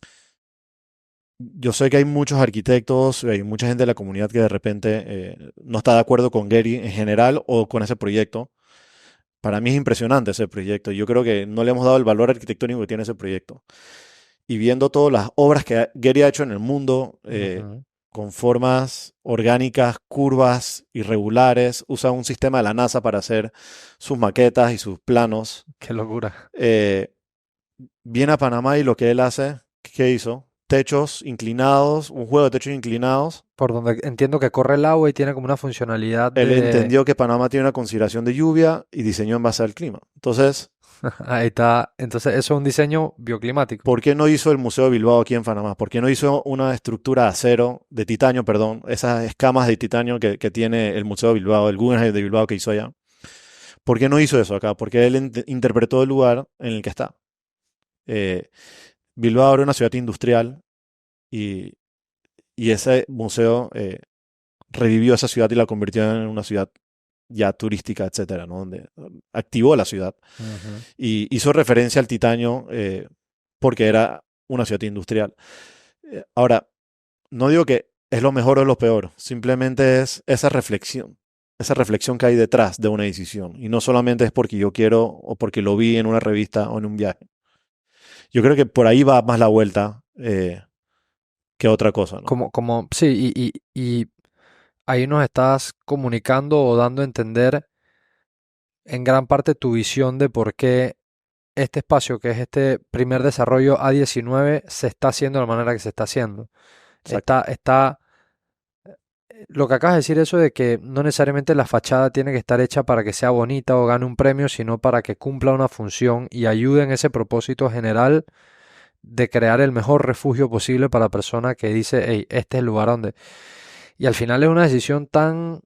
Yo sé que hay muchos arquitectos, hay mucha gente de la comunidad que de repente no está de acuerdo con Gary en general o con ese proyecto. Para mí es impresionante ese proyecto. Yo creo que no le hemos dado el valor arquitectónico que tiene ese proyecto. Y viendo todas las obras que Gary ha hecho en el mundo, Ujú. con formas orgánicas, curvas, irregulares, usa un sistema de la NASA para hacer sus maquetas y sus planos. Qué locura. Eh, Viene a Panamá y lo que él hace, ¿qué hizo? techos inclinados, un juego de techos inclinados. Por donde entiendo que corre el agua y tiene como una funcionalidad Él de... entendió que Panamá tiene una consideración de lluvia y diseñó en base al clima. Entonces, Ahí está. Entonces, eso es un diseño bioclimático. ¿por qué no hizo el Museo de Bilbao aquí en Panamá? ¿Por qué no hizo una estructura de acero, de titanio, perdón, esas escamas de titanio que tiene el Museo de Bilbao, el Guggenheim de Bilbao que hizo allá? ¿Por qué no hizo eso acá? Porque él interpretó el lugar en el que está. Eh, Bilbao era una ciudad industrial y, y ese museo revivió esa ciudad y la convirtió en una ciudad ya turística, etcétera, ¿no? Donde activó la ciudad Ujú. y hizo referencia al titanio porque era una ciudad industrial. Ahora, no digo que es lo mejor o lo peor, simplemente es esa reflexión que hay detrás de una decisión y no solamente es porque yo quiero o porque lo vi en una revista o en un viaje. Yo creo que por ahí va más la vuelta que otra cosa, ¿no? Sí, y ahí nos estás comunicando o dando a entender en gran parte tu visión de por qué este espacio, que es este primer desarrollo A19, se está haciendo de la manera que se está haciendo. Exacto. Lo que acabas de decir, eso de que no necesariamente la fachada tiene que estar hecha para que sea bonita o gane un premio, sino para que cumpla una función y ayude en ese propósito general de crear el mejor refugio posible para la persona que dice, hey, este es el lugar donde... Y al final es una decisión tan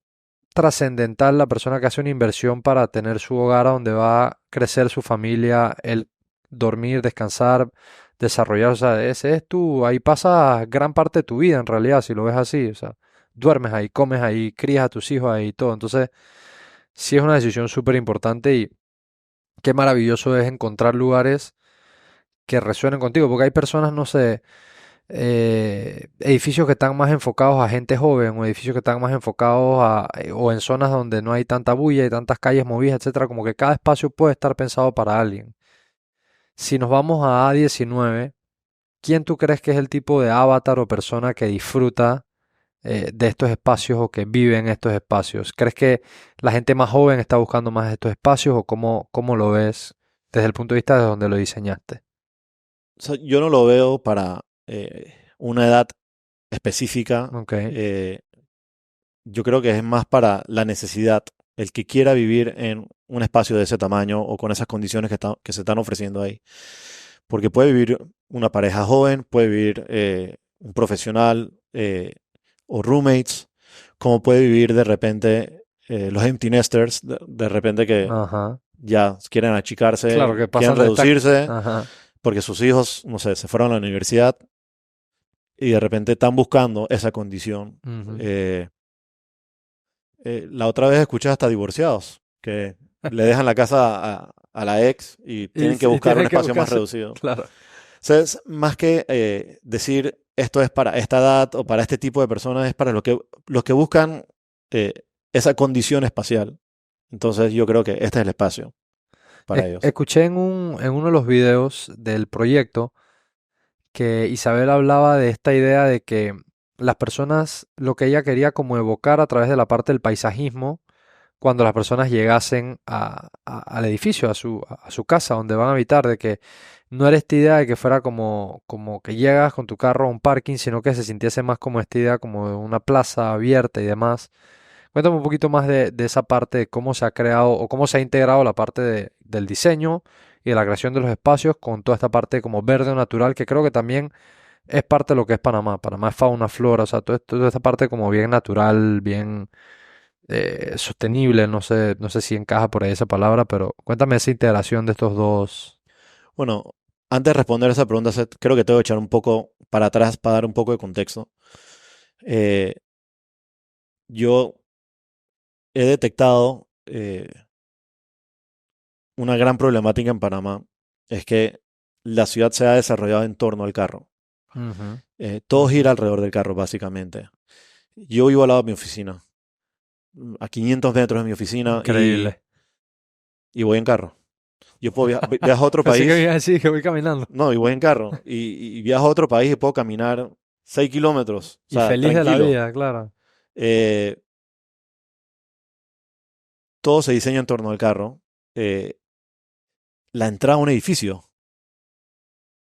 trascendental la persona que hace una inversión para tener su hogar a donde va a crecer su familia, el dormir, descansar, desarrollar, o sea, ese es tu, ahí pasa gran parte de tu vida en realidad, si lo ves así, o sea, duermes ahí, comes ahí, crías a tus hijos ahí y todo, entonces sí es una decisión súper importante y qué maravilloso es encontrar lugares que resuenen contigo, porque hay personas, no sé, edificios que están más enfocados a gente joven o edificios que están más enfocados o en zonas donde no hay tanta bulla y tantas calles movidas, etcétera, como que cada espacio puede estar pensado para alguien. Si nos vamos a A19, ¿quién tú crees que es el tipo de avatar o persona que disfruta de estos espacios o que vive en estos espacios? ¿Crees que la gente más joven está buscando más estos espacios o cómo lo ves desde el punto de vista de donde lo diseñaste? O sea, yo no lo veo para una edad específica. Ok. Yo creo que es más para la necesidad. El que quiera vivir en un espacio de ese tamaño o con esas condiciones que se están ofreciendo ahí. Porque puede vivir una pareja joven, puede vivir un profesional o roommates, como puede vivir de repente los empty nesters, de repente que Ajá. ya quieren Claro, achicarse, que quieren pasan de esta... reducirse, Ajá. porque sus hijos, no sé, se fueron a la universidad y de repente están buscando esa condición. Ujú. Eh, la otra vez escuché hasta divorciados que le dejan la casa a la ex y tienen que Y buscar un tiene que espacio más buscarse. reducido. O Claro. sea, es más que decir esto es para esta edad o para este tipo de personas, es para los que buscan eh, esa condición espacial. Entonces yo creo que este es el espacio para ellos. Escuché en uno de los videos del proyecto que Isabel hablaba de esta idea de que las personas, lo que ella quería como evocar a través de la parte del paisajismo, cuando las personas llegasen al edificio, a su casa donde van a habitar, de que no era esta idea de que fuera como que llegas con tu carro a un parking, sino que se sintiese más como esta idea como de una plaza abierta y demás. Cuéntame un poquito más de esa parte, de cómo se ha creado o cómo se ha integrado la parte del diseño y de la creación de los espacios con toda esta parte como verde o natural, que creo que también es parte de lo que es Panamá. Panamá es fauna, flora, o sea, toda esta parte como bien natural, bien sostenible, no sé si encaja por ahí esa palabra, pero cuéntame esa integración de estos dos. Bueno, antes de responder esa pregunta, Seth, creo que tengo que echar un poco para atrás para dar un poco de contexto. Eh, yo he detectado una gran problemática en Panamá, es que la ciudad se ha desarrollado en torno al carro. Ujú, Todo ujú. gira alrededor del carro, básicamente. Yo vivo al lado de mi oficina, a 500 metros de mi oficina Increíble. y voy en carro. Yo puedo viajo a otro Pensé que me país, iba a decir que voy caminando. no, y voy en carro. Y viajo a otro país y puedo caminar 6 kilómetros, o Y sea, feliz de la tranquilo. vida, claro. Eh, Todo se diseña en torno al carro. Eh, la entrada a un edificio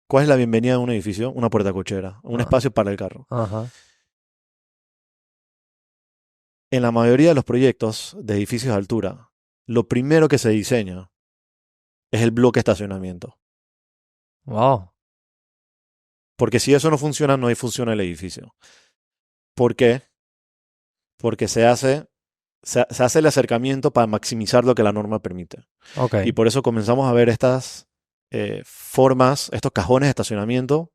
¿Cuál es la bienvenida de un edificio? Una puerta cochera, un Ah, espacio para el carro. ajá. En la mayoría de los proyectos de edificios de altura, lo primero que se diseña es el bloque de estacionamiento. Wow. Porque si eso no funciona, no funciona el edificio. ¿Por qué? Porque se hace el acercamiento para maximizar lo que la norma permite. Ok. Y por eso comenzamos a ver estas formas, estos cajones de estacionamiento,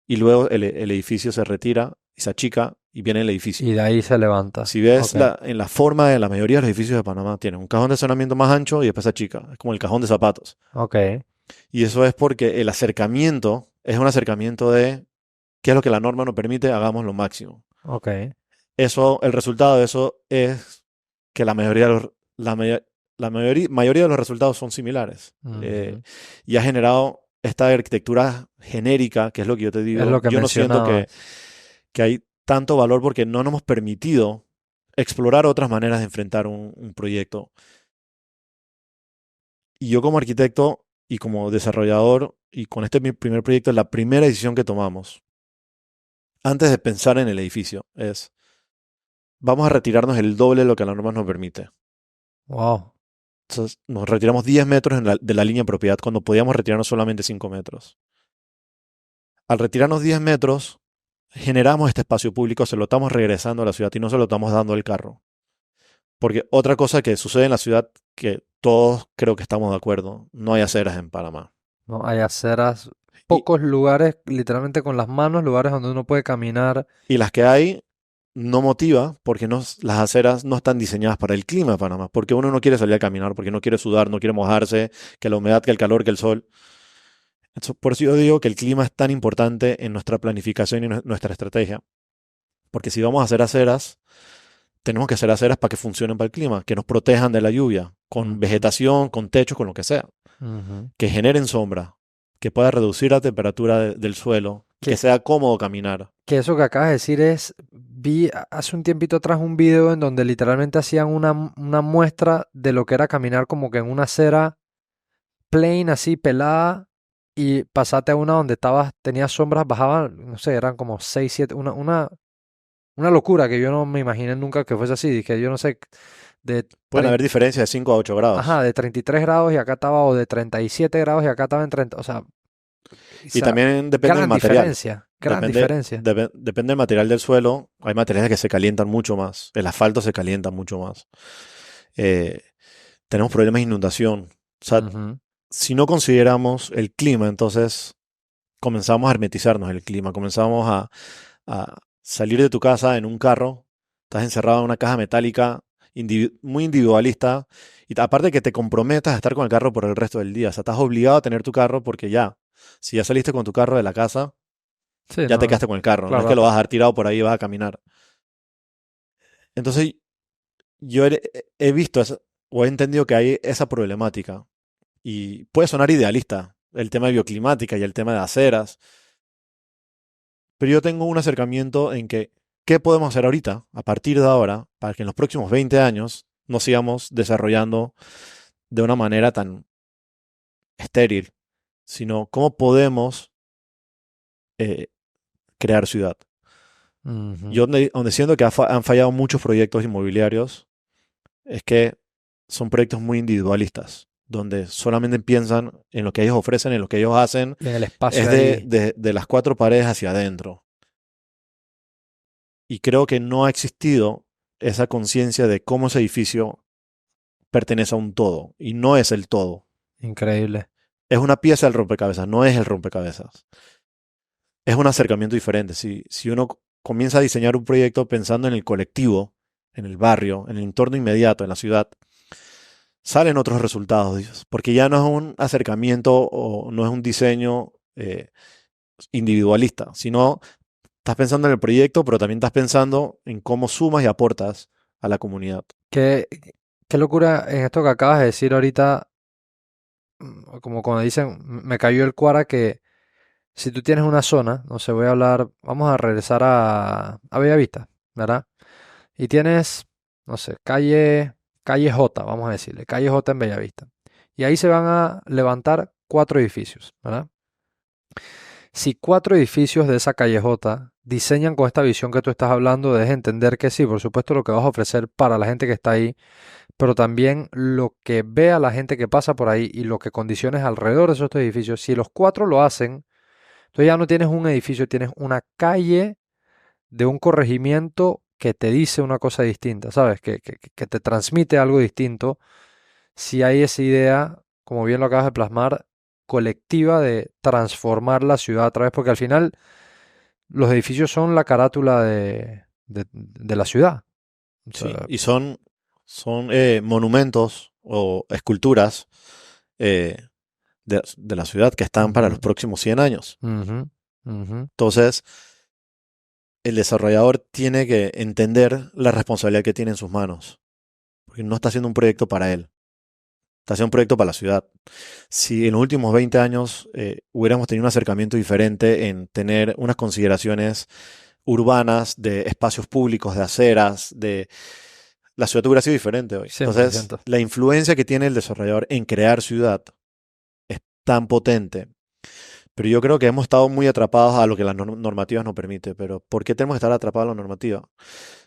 y luego el edificio se retira y se achica y viene el edificio. Y de ahí se levanta. Si ves Ok. en la forma de la mayoría de los edificios de Panamá, tienen un cajón de estacionamiento más ancho y después se achica. Es como el cajón de zapatos. Ok. Y eso es porque el acercamiento es un acercamiento de qué es lo que la norma nos permite, hagamos lo máximo. Ok. Eso, el resultado de eso es que la mayoría de mayoría de los resultados son similares. Ujú. Y ha generado esta arquitectura genérica, que es lo que yo te Es lo digo. que Yo no siento mencionabas. que hay tanto valor porque no nos hemos permitido explorar otras maneras de enfrentar un proyecto. Y yo como arquitecto y como desarrollador, y con este mi primer proyecto, la primera decisión que tomamos, antes de pensar en el edificio, es, vamos a retirarnos el doble de lo que la norma nos permite. Wow. Entonces, nos retiramos 10 metros de la línea de propiedad cuando podíamos retirarnos solamente 5 metros. Al retirarnos 10 metros, generamos este espacio público, se lo estamos regresando a la ciudad y no se lo estamos dando al carro. Porque otra cosa que sucede en la ciudad, que todos creo que estamos de acuerdo, no hay aceras en Panamá. No hay aceras, Y, pocos lugares, literalmente con las manos, lugares donde uno puede caminar. y las que hay no motiva porque las aceras no están diseñadas para el clima de Panamá. Porque uno no quiere salir a caminar, porque no quiere sudar, no quiere mojarse, que la humedad, que el calor, que el sol. Por eso yo digo que el clima es tan importante en nuestra planificación y nuestra estrategia. Porque si vamos a hacer aceras, tenemos que hacer aceras para que funcionen para el clima, que nos protejan de la lluvia, con Ujú, vegetación, con techos, con lo que sea, ujú. que generen sombra, que pueda reducir la temperatura del suelo, que Que, sea cómodo caminar. que eso que acabas de decir es, vi hace un tiempito atrás un video en donde literalmente hacían una muestra de lo que era caminar como que en una acera plain así pelada y pasaste a una donde estabas, tenías sombras, bajaban, no sé, eran como 6 7 una locura que yo no me imaginé nunca que fuese así. Dije, yo no sé, de Pueden haber diferencias de 5 a 8 ajá, grados. de 33 grados y acá estaba, o de 37 grados y acá estaba en 30, o Y sea, también depende del gran material. diferencia, gran Depende, diferencia. depende del material del suelo. Hay materiales que se calientan mucho más. El asfalto se calienta mucho más. Eh, tenemos problemas de inundación. O sea, Ujú. si no consideramos el clima, entonces comenzamos a hermetizarnos el clima. Comenzamos a salir de tu casa en un carro. Estás encerrado en una caja metálica muy individualista. Y aparte que te comprometas a estar con el carro por el resto del día. O sea, estás obligado a tener tu carro porque ya, si ya saliste con tu carro de la casa, Sí, ya te no, quedaste con el carro. No es que claro, lo vas a dejar tirado por ahí y vas a caminar. Entonces, yo he visto o he entendido que hay esa problemática. Y puede sonar idealista el tema de bioclimática y el tema de aceras, pero yo tengo un acercamiento en que, ¿qué podemos hacer ahorita, a partir de ahora, para que en los próximos 20 años no sigamos desarrollando de una manera tan estéril, sino cómo podemos eh, crear ciudad? ujú. Yo donde siento que han fallado muchos proyectos inmobiliarios es que son proyectos muy individualistas, donde solamente piensan en lo que ellos ofrecen, en lo que ellos hacen, Y en el espacio es ahí, de las cuatro paredes hacia adentro. Y creo que no ha existido esa conciencia de cómo ese edificio pertenece a un todo, y no es el todo. increíble. Es una pieza del rompecabezas, no es el rompecabezas. Es un acercamiento diferente. Si uno comienza a diseñar un proyecto pensando en el colectivo, en el barrio, en el entorno inmediato, en la ciudad, salen otros resultados, Dios, porque ya no es un acercamiento o no es un diseño individualista, sino estás pensando en el proyecto, pero también estás pensando en cómo sumas y aportas a la comunidad. Qué, qué locura en esto que acabas de decir ahorita, como cuando dicen, me cayó el cuara que si tú tienes una zona, no sé, voy a hablar, vamos a regresar a Bellavista, ¿verdad? Y tienes, no sé, calle J, vamos a decirle, calle J en Bellavista. Y ahí se van a levantar 4 edificios, ¿verdad? Si 4 edificios de esa callejota diseñan con esta visión que tú estás hablando, debes entender que sí, por supuesto lo que vas a ofrecer para la gente que está ahí, pero también lo que vea la gente que pasa por ahí y lo que condiciones alrededor de esos edificios. Si los 4 lo hacen, entonces ya no tienes un edificio, tienes una calle de un corregimiento que te dice una cosa distinta, ¿sabes? Que te transmite algo distinto. Si hay esa idea, como bien lo acabas de plasmar, colectiva de transformar la ciudad a través, porque al final los edificios son la carátula de la ciudad. O Sí, sea, y son monumentos o esculturas eh, de la ciudad que están para los ujú, próximos 100 años. ujú, ujú. Entonces, el desarrollador tiene que entender la responsabilidad que tiene en sus manos, porque no está haciendo un proyecto para él, está haciendo un proyecto para la ciudad. Si en los últimos 20 años hubiéramos tenido un acercamiento diferente en tener unas consideraciones urbanas de espacios públicos, de aceras, la ciudad hubiera sido diferente hoy. Entonces, 100%. la influencia que tiene el desarrollador en crear ciudad es tan potente. Pero yo creo que hemos estado muy atrapados a lo que las normativas nos permite. Pero ¿por qué tenemos que estar atrapados a la normativa?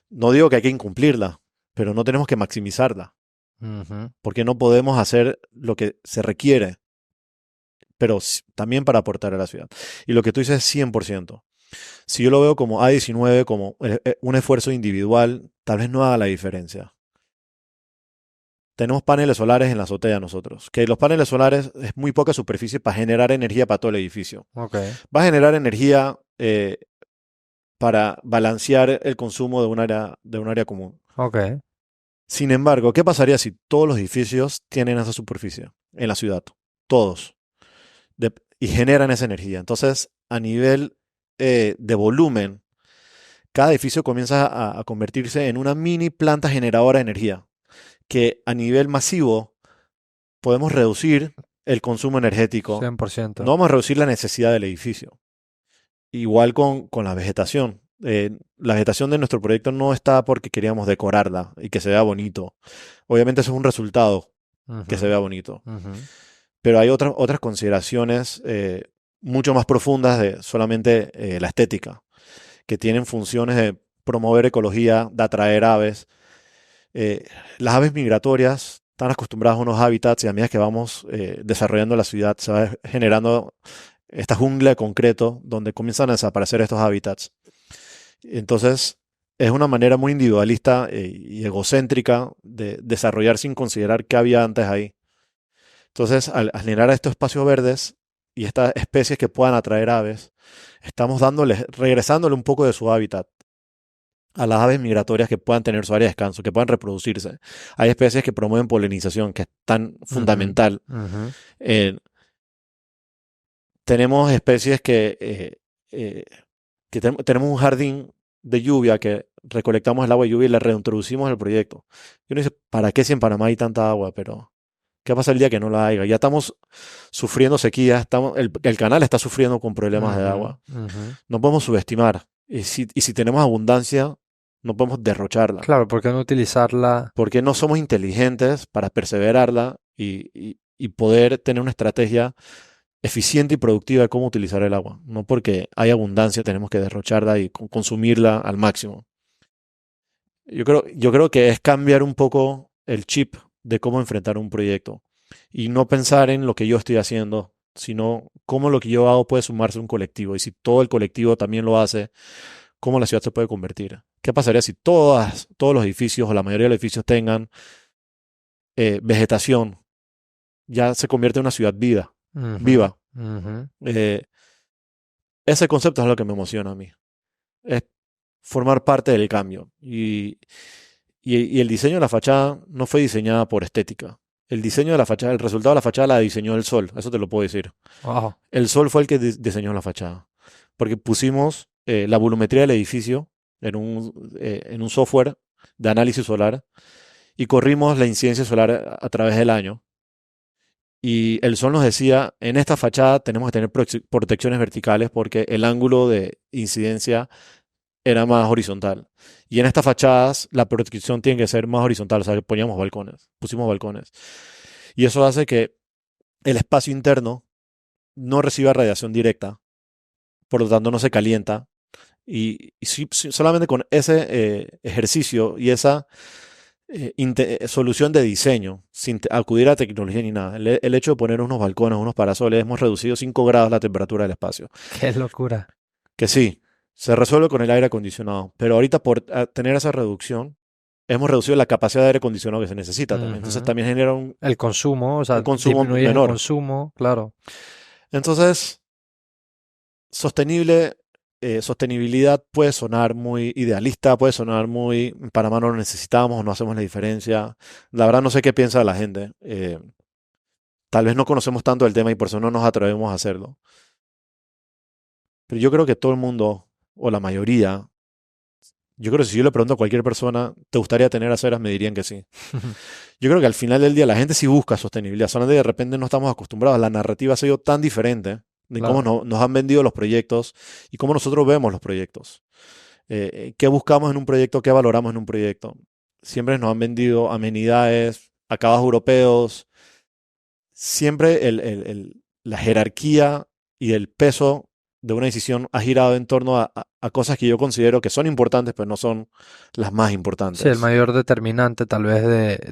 No digo que hay que incumplirla, pero no tenemos que maximizarla, Ujú. porque no podemos hacer lo que se requiere, pero también para aportar a la ciudad. Y lo que tú dices es 100%. Si yo lo veo como A19, como un esfuerzo individual, tal vez no haga la diferencia. Tenemos paneles solares en la azotea nosotros, que los paneles solares es muy poca superficie para generar energía para todo el edificio. Ok, Va a generar energía para balancear el consumo de un área común. ok. Sin embargo, ¿qué pasaría si todos los edificios tienen esa superficie en la ciudad? Todos. Y generan esa energía. Entonces, a nivel de volumen, cada edificio comienza a convertirse en una mini planta generadora de energía, que a nivel masivo podemos reducir el consumo energético, no 100%. vamos a reducir la necesidad del edificio. Igual con la vegetación. La vegetación de nuestro proyecto no está porque queríamos decorarla y que se vea bonito. Obviamente eso es un resultado, que se Ujú, vea bonito. ujú. Pero hay otras consideraciones mucho más profundas de solamente la estética, que tienen funciones de promover ecología, de atraer aves. Las aves migratorias están acostumbradas a unos hábitats y a medida que vamos desarrollando la ciudad se va generando esta jungla de concreto donde comienzan a desaparecer estos hábitats. Entonces, es una manera muy individualista y egocéntrica de desarrollar sin considerar qué había antes ahí. Entonces, al generar estos espacios verdes y estas especies que puedan atraer aves, estamos regresándole un poco de su hábitat a las aves migratorias que puedan tener su área de descanso, que puedan reproducirse. Hay especies que promueven polinización, que es tan Ujú, fundamental. ujú. Eh, tenemos especies eh, tenemos un jardín de lluvia que recolectamos el agua de lluvia y la reintroducimos en el proyecto. Y uno dice, ¿para qué si en Panamá hay tanta agua? Pero, ¿qué pasa el día que no la haya? Ya estamos sufriendo sequía, el canal está sufriendo con problemas de Ujú, agua. ujú. No podemos subestimar. Y si tenemos abundancia, no podemos derrocharla. Claro, ¿por qué no utilizarla? Porque no somos inteligentes para perseverarla y poder tener una estrategia eficiente y productiva de cómo utilizar el agua. No porque hay abundancia tenemos que derrocharla y consumirla al máximo. Yo creo que es cambiar un poco el chip de cómo enfrentar un proyecto y no pensar en lo que yo estoy haciendo, sino cómo lo que yo hago puede sumarse a un colectivo. Y si todo el colectivo también lo hace, cómo la ciudad se puede convertir. ¿Qué pasaría si todos los edificios o la mayoría de los edificios tengan vegetación? Ya se convierte en una ciudad Ujú, viva. ujú. Eh, Ese concepto es lo que me emociona a mí. Es formar parte del cambio. Y el diseño de la fachada no fue diseñada por estética. El diseño de la fachada, el resultado de la fachada la diseñó el sol, eso te lo puedo decir. Wow. El sol fue el que diseñó la fachada. Porque pusimos la volumetría del edificio en un software de análisis solar y corrimos la incidencia solar a través del año. Y el sol nos decía, en esta fachada tenemos que tener protecciones verticales porque el ángulo de incidencia era más horizontal. Y en estas fachadas la protección tiene que ser más horizontal, o sea, que poníamos balcones, pusimos balcones. Y eso hace que el espacio interno no recibe radiación directa, por lo tanto no se calienta. Y solamente con ese ejercicio y esa solución de diseño, sin acudir a tecnología ni nada, el hecho de poner unos balcones, unos parasoles, hemos reducido 5 grados la temperatura del espacio. Qué locura. Que sí, se resuelve con el aire acondicionado, pero ahorita por tener esa reducción, hemos reducido la capacidad de aire acondicionado que se necesita también. Entonces Ujú. también genera un El consumo, o sea, consumo disminuyes el menor. consumo, claro. Entonces, sostenibilidad puede sonar muy idealista, puede sonar muy, en Panamá no lo necesitamos o no hacemos la diferencia. La verdad no sé qué piensa la gente. Tal vez no conocemos tanto el tema y por eso no nos atrevemos a hacerlo. Pero yo creo que todo el mundo, o la mayoría, yo creo que si yo le pregunto a cualquier persona, ¿te gustaría tener aceras? Me dirían que sí. Yo creo que al final del día la gente sí busca sostenibilidad, solamente de repente no estamos acostumbrados. La narrativa ha sido tan diferente de cómo Claro. nos han vendido los proyectos y cómo nosotros vemos los proyectos. ¿Qué buscamos en un proyecto? ¿Qué valoramos en un proyecto? Siempre nos han vendido amenidades, acabados europeos. Siempre la jerarquía y el peso de una decisión ha girado en torno a cosas que yo considero que son importantes, pero no son las más Sí, el importantes. mayor determinante tal vez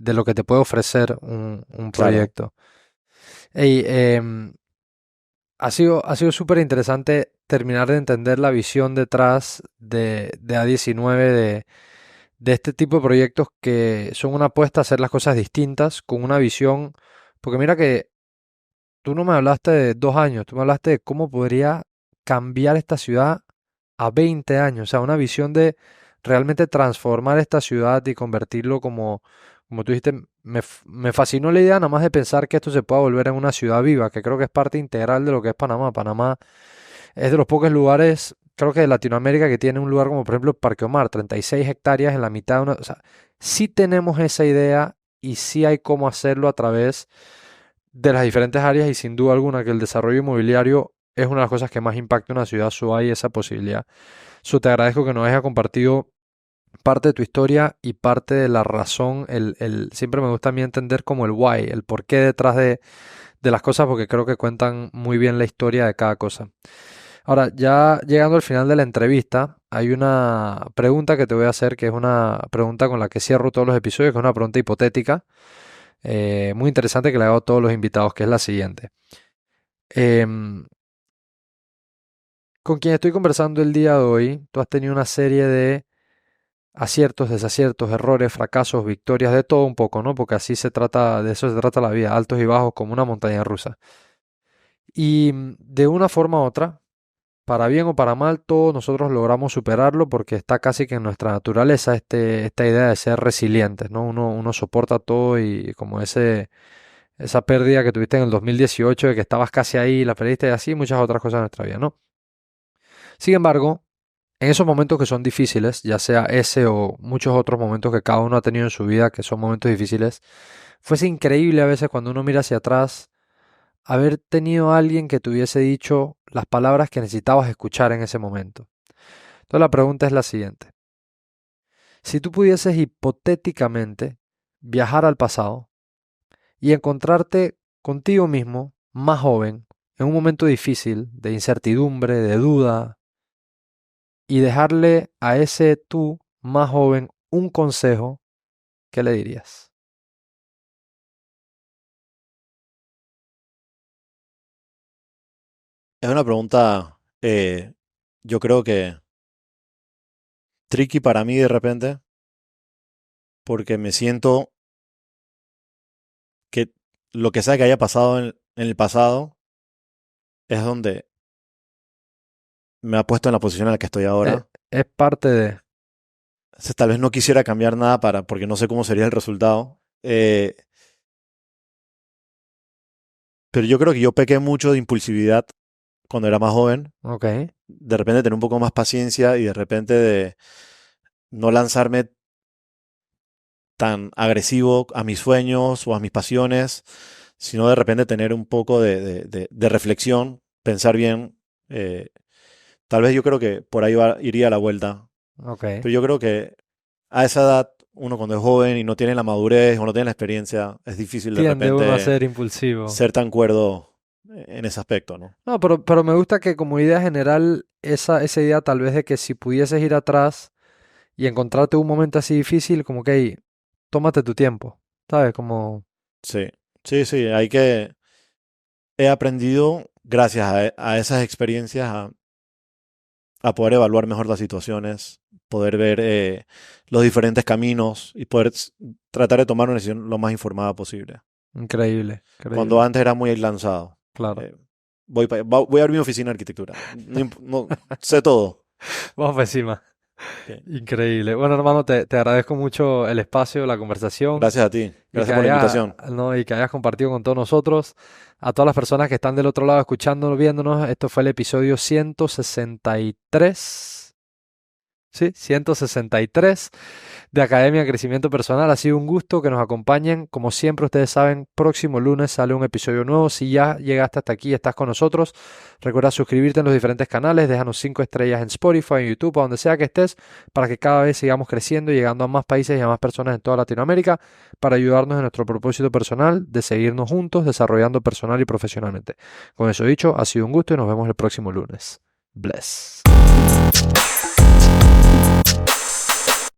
de lo que te puede ofrecer un Claro. proyecto. Ey, ha sido súper interesante terminar de entender la visión detrás de A19, de este tipo de proyectos que son una apuesta a hacer las cosas distintas, con una visión, porque mira que tú no me hablaste de 2 años, tú me hablaste de cómo podría cambiar esta ciudad a 20 años, o sea, una visión de realmente transformar esta ciudad y convertirlo como tú dijiste, me fascinó la idea nada más de pensar que esto se pueda volver en una ciudad viva, que creo que es parte integral de lo que es Panamá. Panamá es de los pocos lugares, creo que de Latinoamérica, que tiene un lugar como por ejemplo Parque Omar, 36 hectáreas en la mitad de una... O sea, sí tenemos esa idea y sí hay cómo hacerlo a través de las diferentes áreas y sin duda alguna que el desarrollo inmobiliario es una de las cosas que más impacta una ciudad, hay esa posibilidad. Te agradezco que nos hayas compartido parte de tu historia y parte de la razón, siempre me gusta a mí entender como el why, el porqué detrás de las cosas, porque creo que cuentan muy bien la historia de cada cosa. Ahora, ya llegando al final de la entrevista, hay una pregunta que te voy a hacer, que es una pregunta con la que cierro todos los episodios, que es una pregunta hipotética, muy interesante que le hago a todos los invitados, que es la siguiente. Em, con quien estoy conversando el día de hoy, tú has tenido una serie de aciertos, desaciertos, errores, fracasos, victorias, de todo un poco, ¿no? Porque así se trata, de eso se trata la vida, altos y bajos como una montaña rusa. Y de una forma u otra, para bien o para mal, todos nosotros logramos superarlo porque está casi que en nuestra naturaleza esta idea de ser resilientes, ¿no? Uno soporta todo y como esa pérdida que tuviste en el 2018 de que estabas casi ahí, la perdiste y así, muchas otras cosas en nuestra vida, ¿no? Sin embargo, en esos momentos que son difíciles, ya sea ese o muchos otros momentos que cada uno ha tenido en su vida que son momentos difíciles, fuese increíble a veces cuando uno mira hacia atrás haber tenido a alguien que te hubiese dicho las palabras que necesitabas escuchar en ese momento. Entonces la pregunta es la siguiente. Si tú pudieses hipotéticamente viajar al pasado y encontrarte contigo mismo, más joven, en un momento difícil, de incertidumbre, de duda, y dejarle a ese tú más joven un consejo, ¿qué le dirías? Es una pregunta, yo creo que tricky para mí de repente, porque me siento que lo que sea que haya pasado en el pasado es donde me ha puesto en la posición en la que estoy ahora. Es parte de... Entonces, tal vez no quisiera cambiar nada porque no sé cómo sería el resultado. Pero yo creo que yo pequé mucho de impulsividad cuando era más joven. Ok. De repente tener un poco más paciencia y de repente de no lanzarme tan agresivo a mis sueños o a mis pasiones, sino de repente tener un poco de reflexión, pensar bien. eh, Tal vez yo creo que por ahí iría la vuelta. Ok. Pero yo creo que a esa edad, uno cuando es joven y no tiene la madurez o no tiene la experiencia, es difícil de Tiende uno a repente ser impulsivo. ser tan cuerdo en ese aspecto, ¿no? No, pero me gusta que como idea general, esa idea tal vez de que si pudieses ir atrás y encontrarte un momento así difícil, como que hey, tómate tu tiempo, ¿sabes? Como, Sí, sí, he aprendido gracias a esas experiencias a poder evaluar mejor las situaciones, poder ver los diferentes caminos y poder tratar de tomar una decisión lo más informada posible. increíble, Cuando increíble. antes era muy lanzado. Claro. Eh, voy a abrir mi oficina de arquitectura. Sé todo. Vamos por encima. Ok. Increíble. Bueno, hermano, te agradezco mucho el espacio, la conversación Gracias a ti. y que Gracias por la invitación. ¿no? y que hayas compartido con todos nosotros. A todas las personas que están del otro lado escuchándonos, viéndonos, esto fue el episodio 163. Sí, 163 de Academia de Crecimiento Personal. Ha sido un gusto que nos acompañen. Como siempre, ustedes saben, próximo lunes sale un episodio nuevo. Si ya llegaste hasta aquí y estás con nosotros, recuerda suscribirte en los diferentes canales, déjanos 5 estrellas en Spotify, en YouTube, a donde sea que estés, para que cada vez sigamos creciendo y llegando a más países y a más personas en toda Latinoamérica, para ayudarnos en nuestro propósito personal de seguirnos juntos, desarrollando personal y profesionalmente. Con eso dicho, ha sido un gusto y nos vemos el próximo lunes. Bless.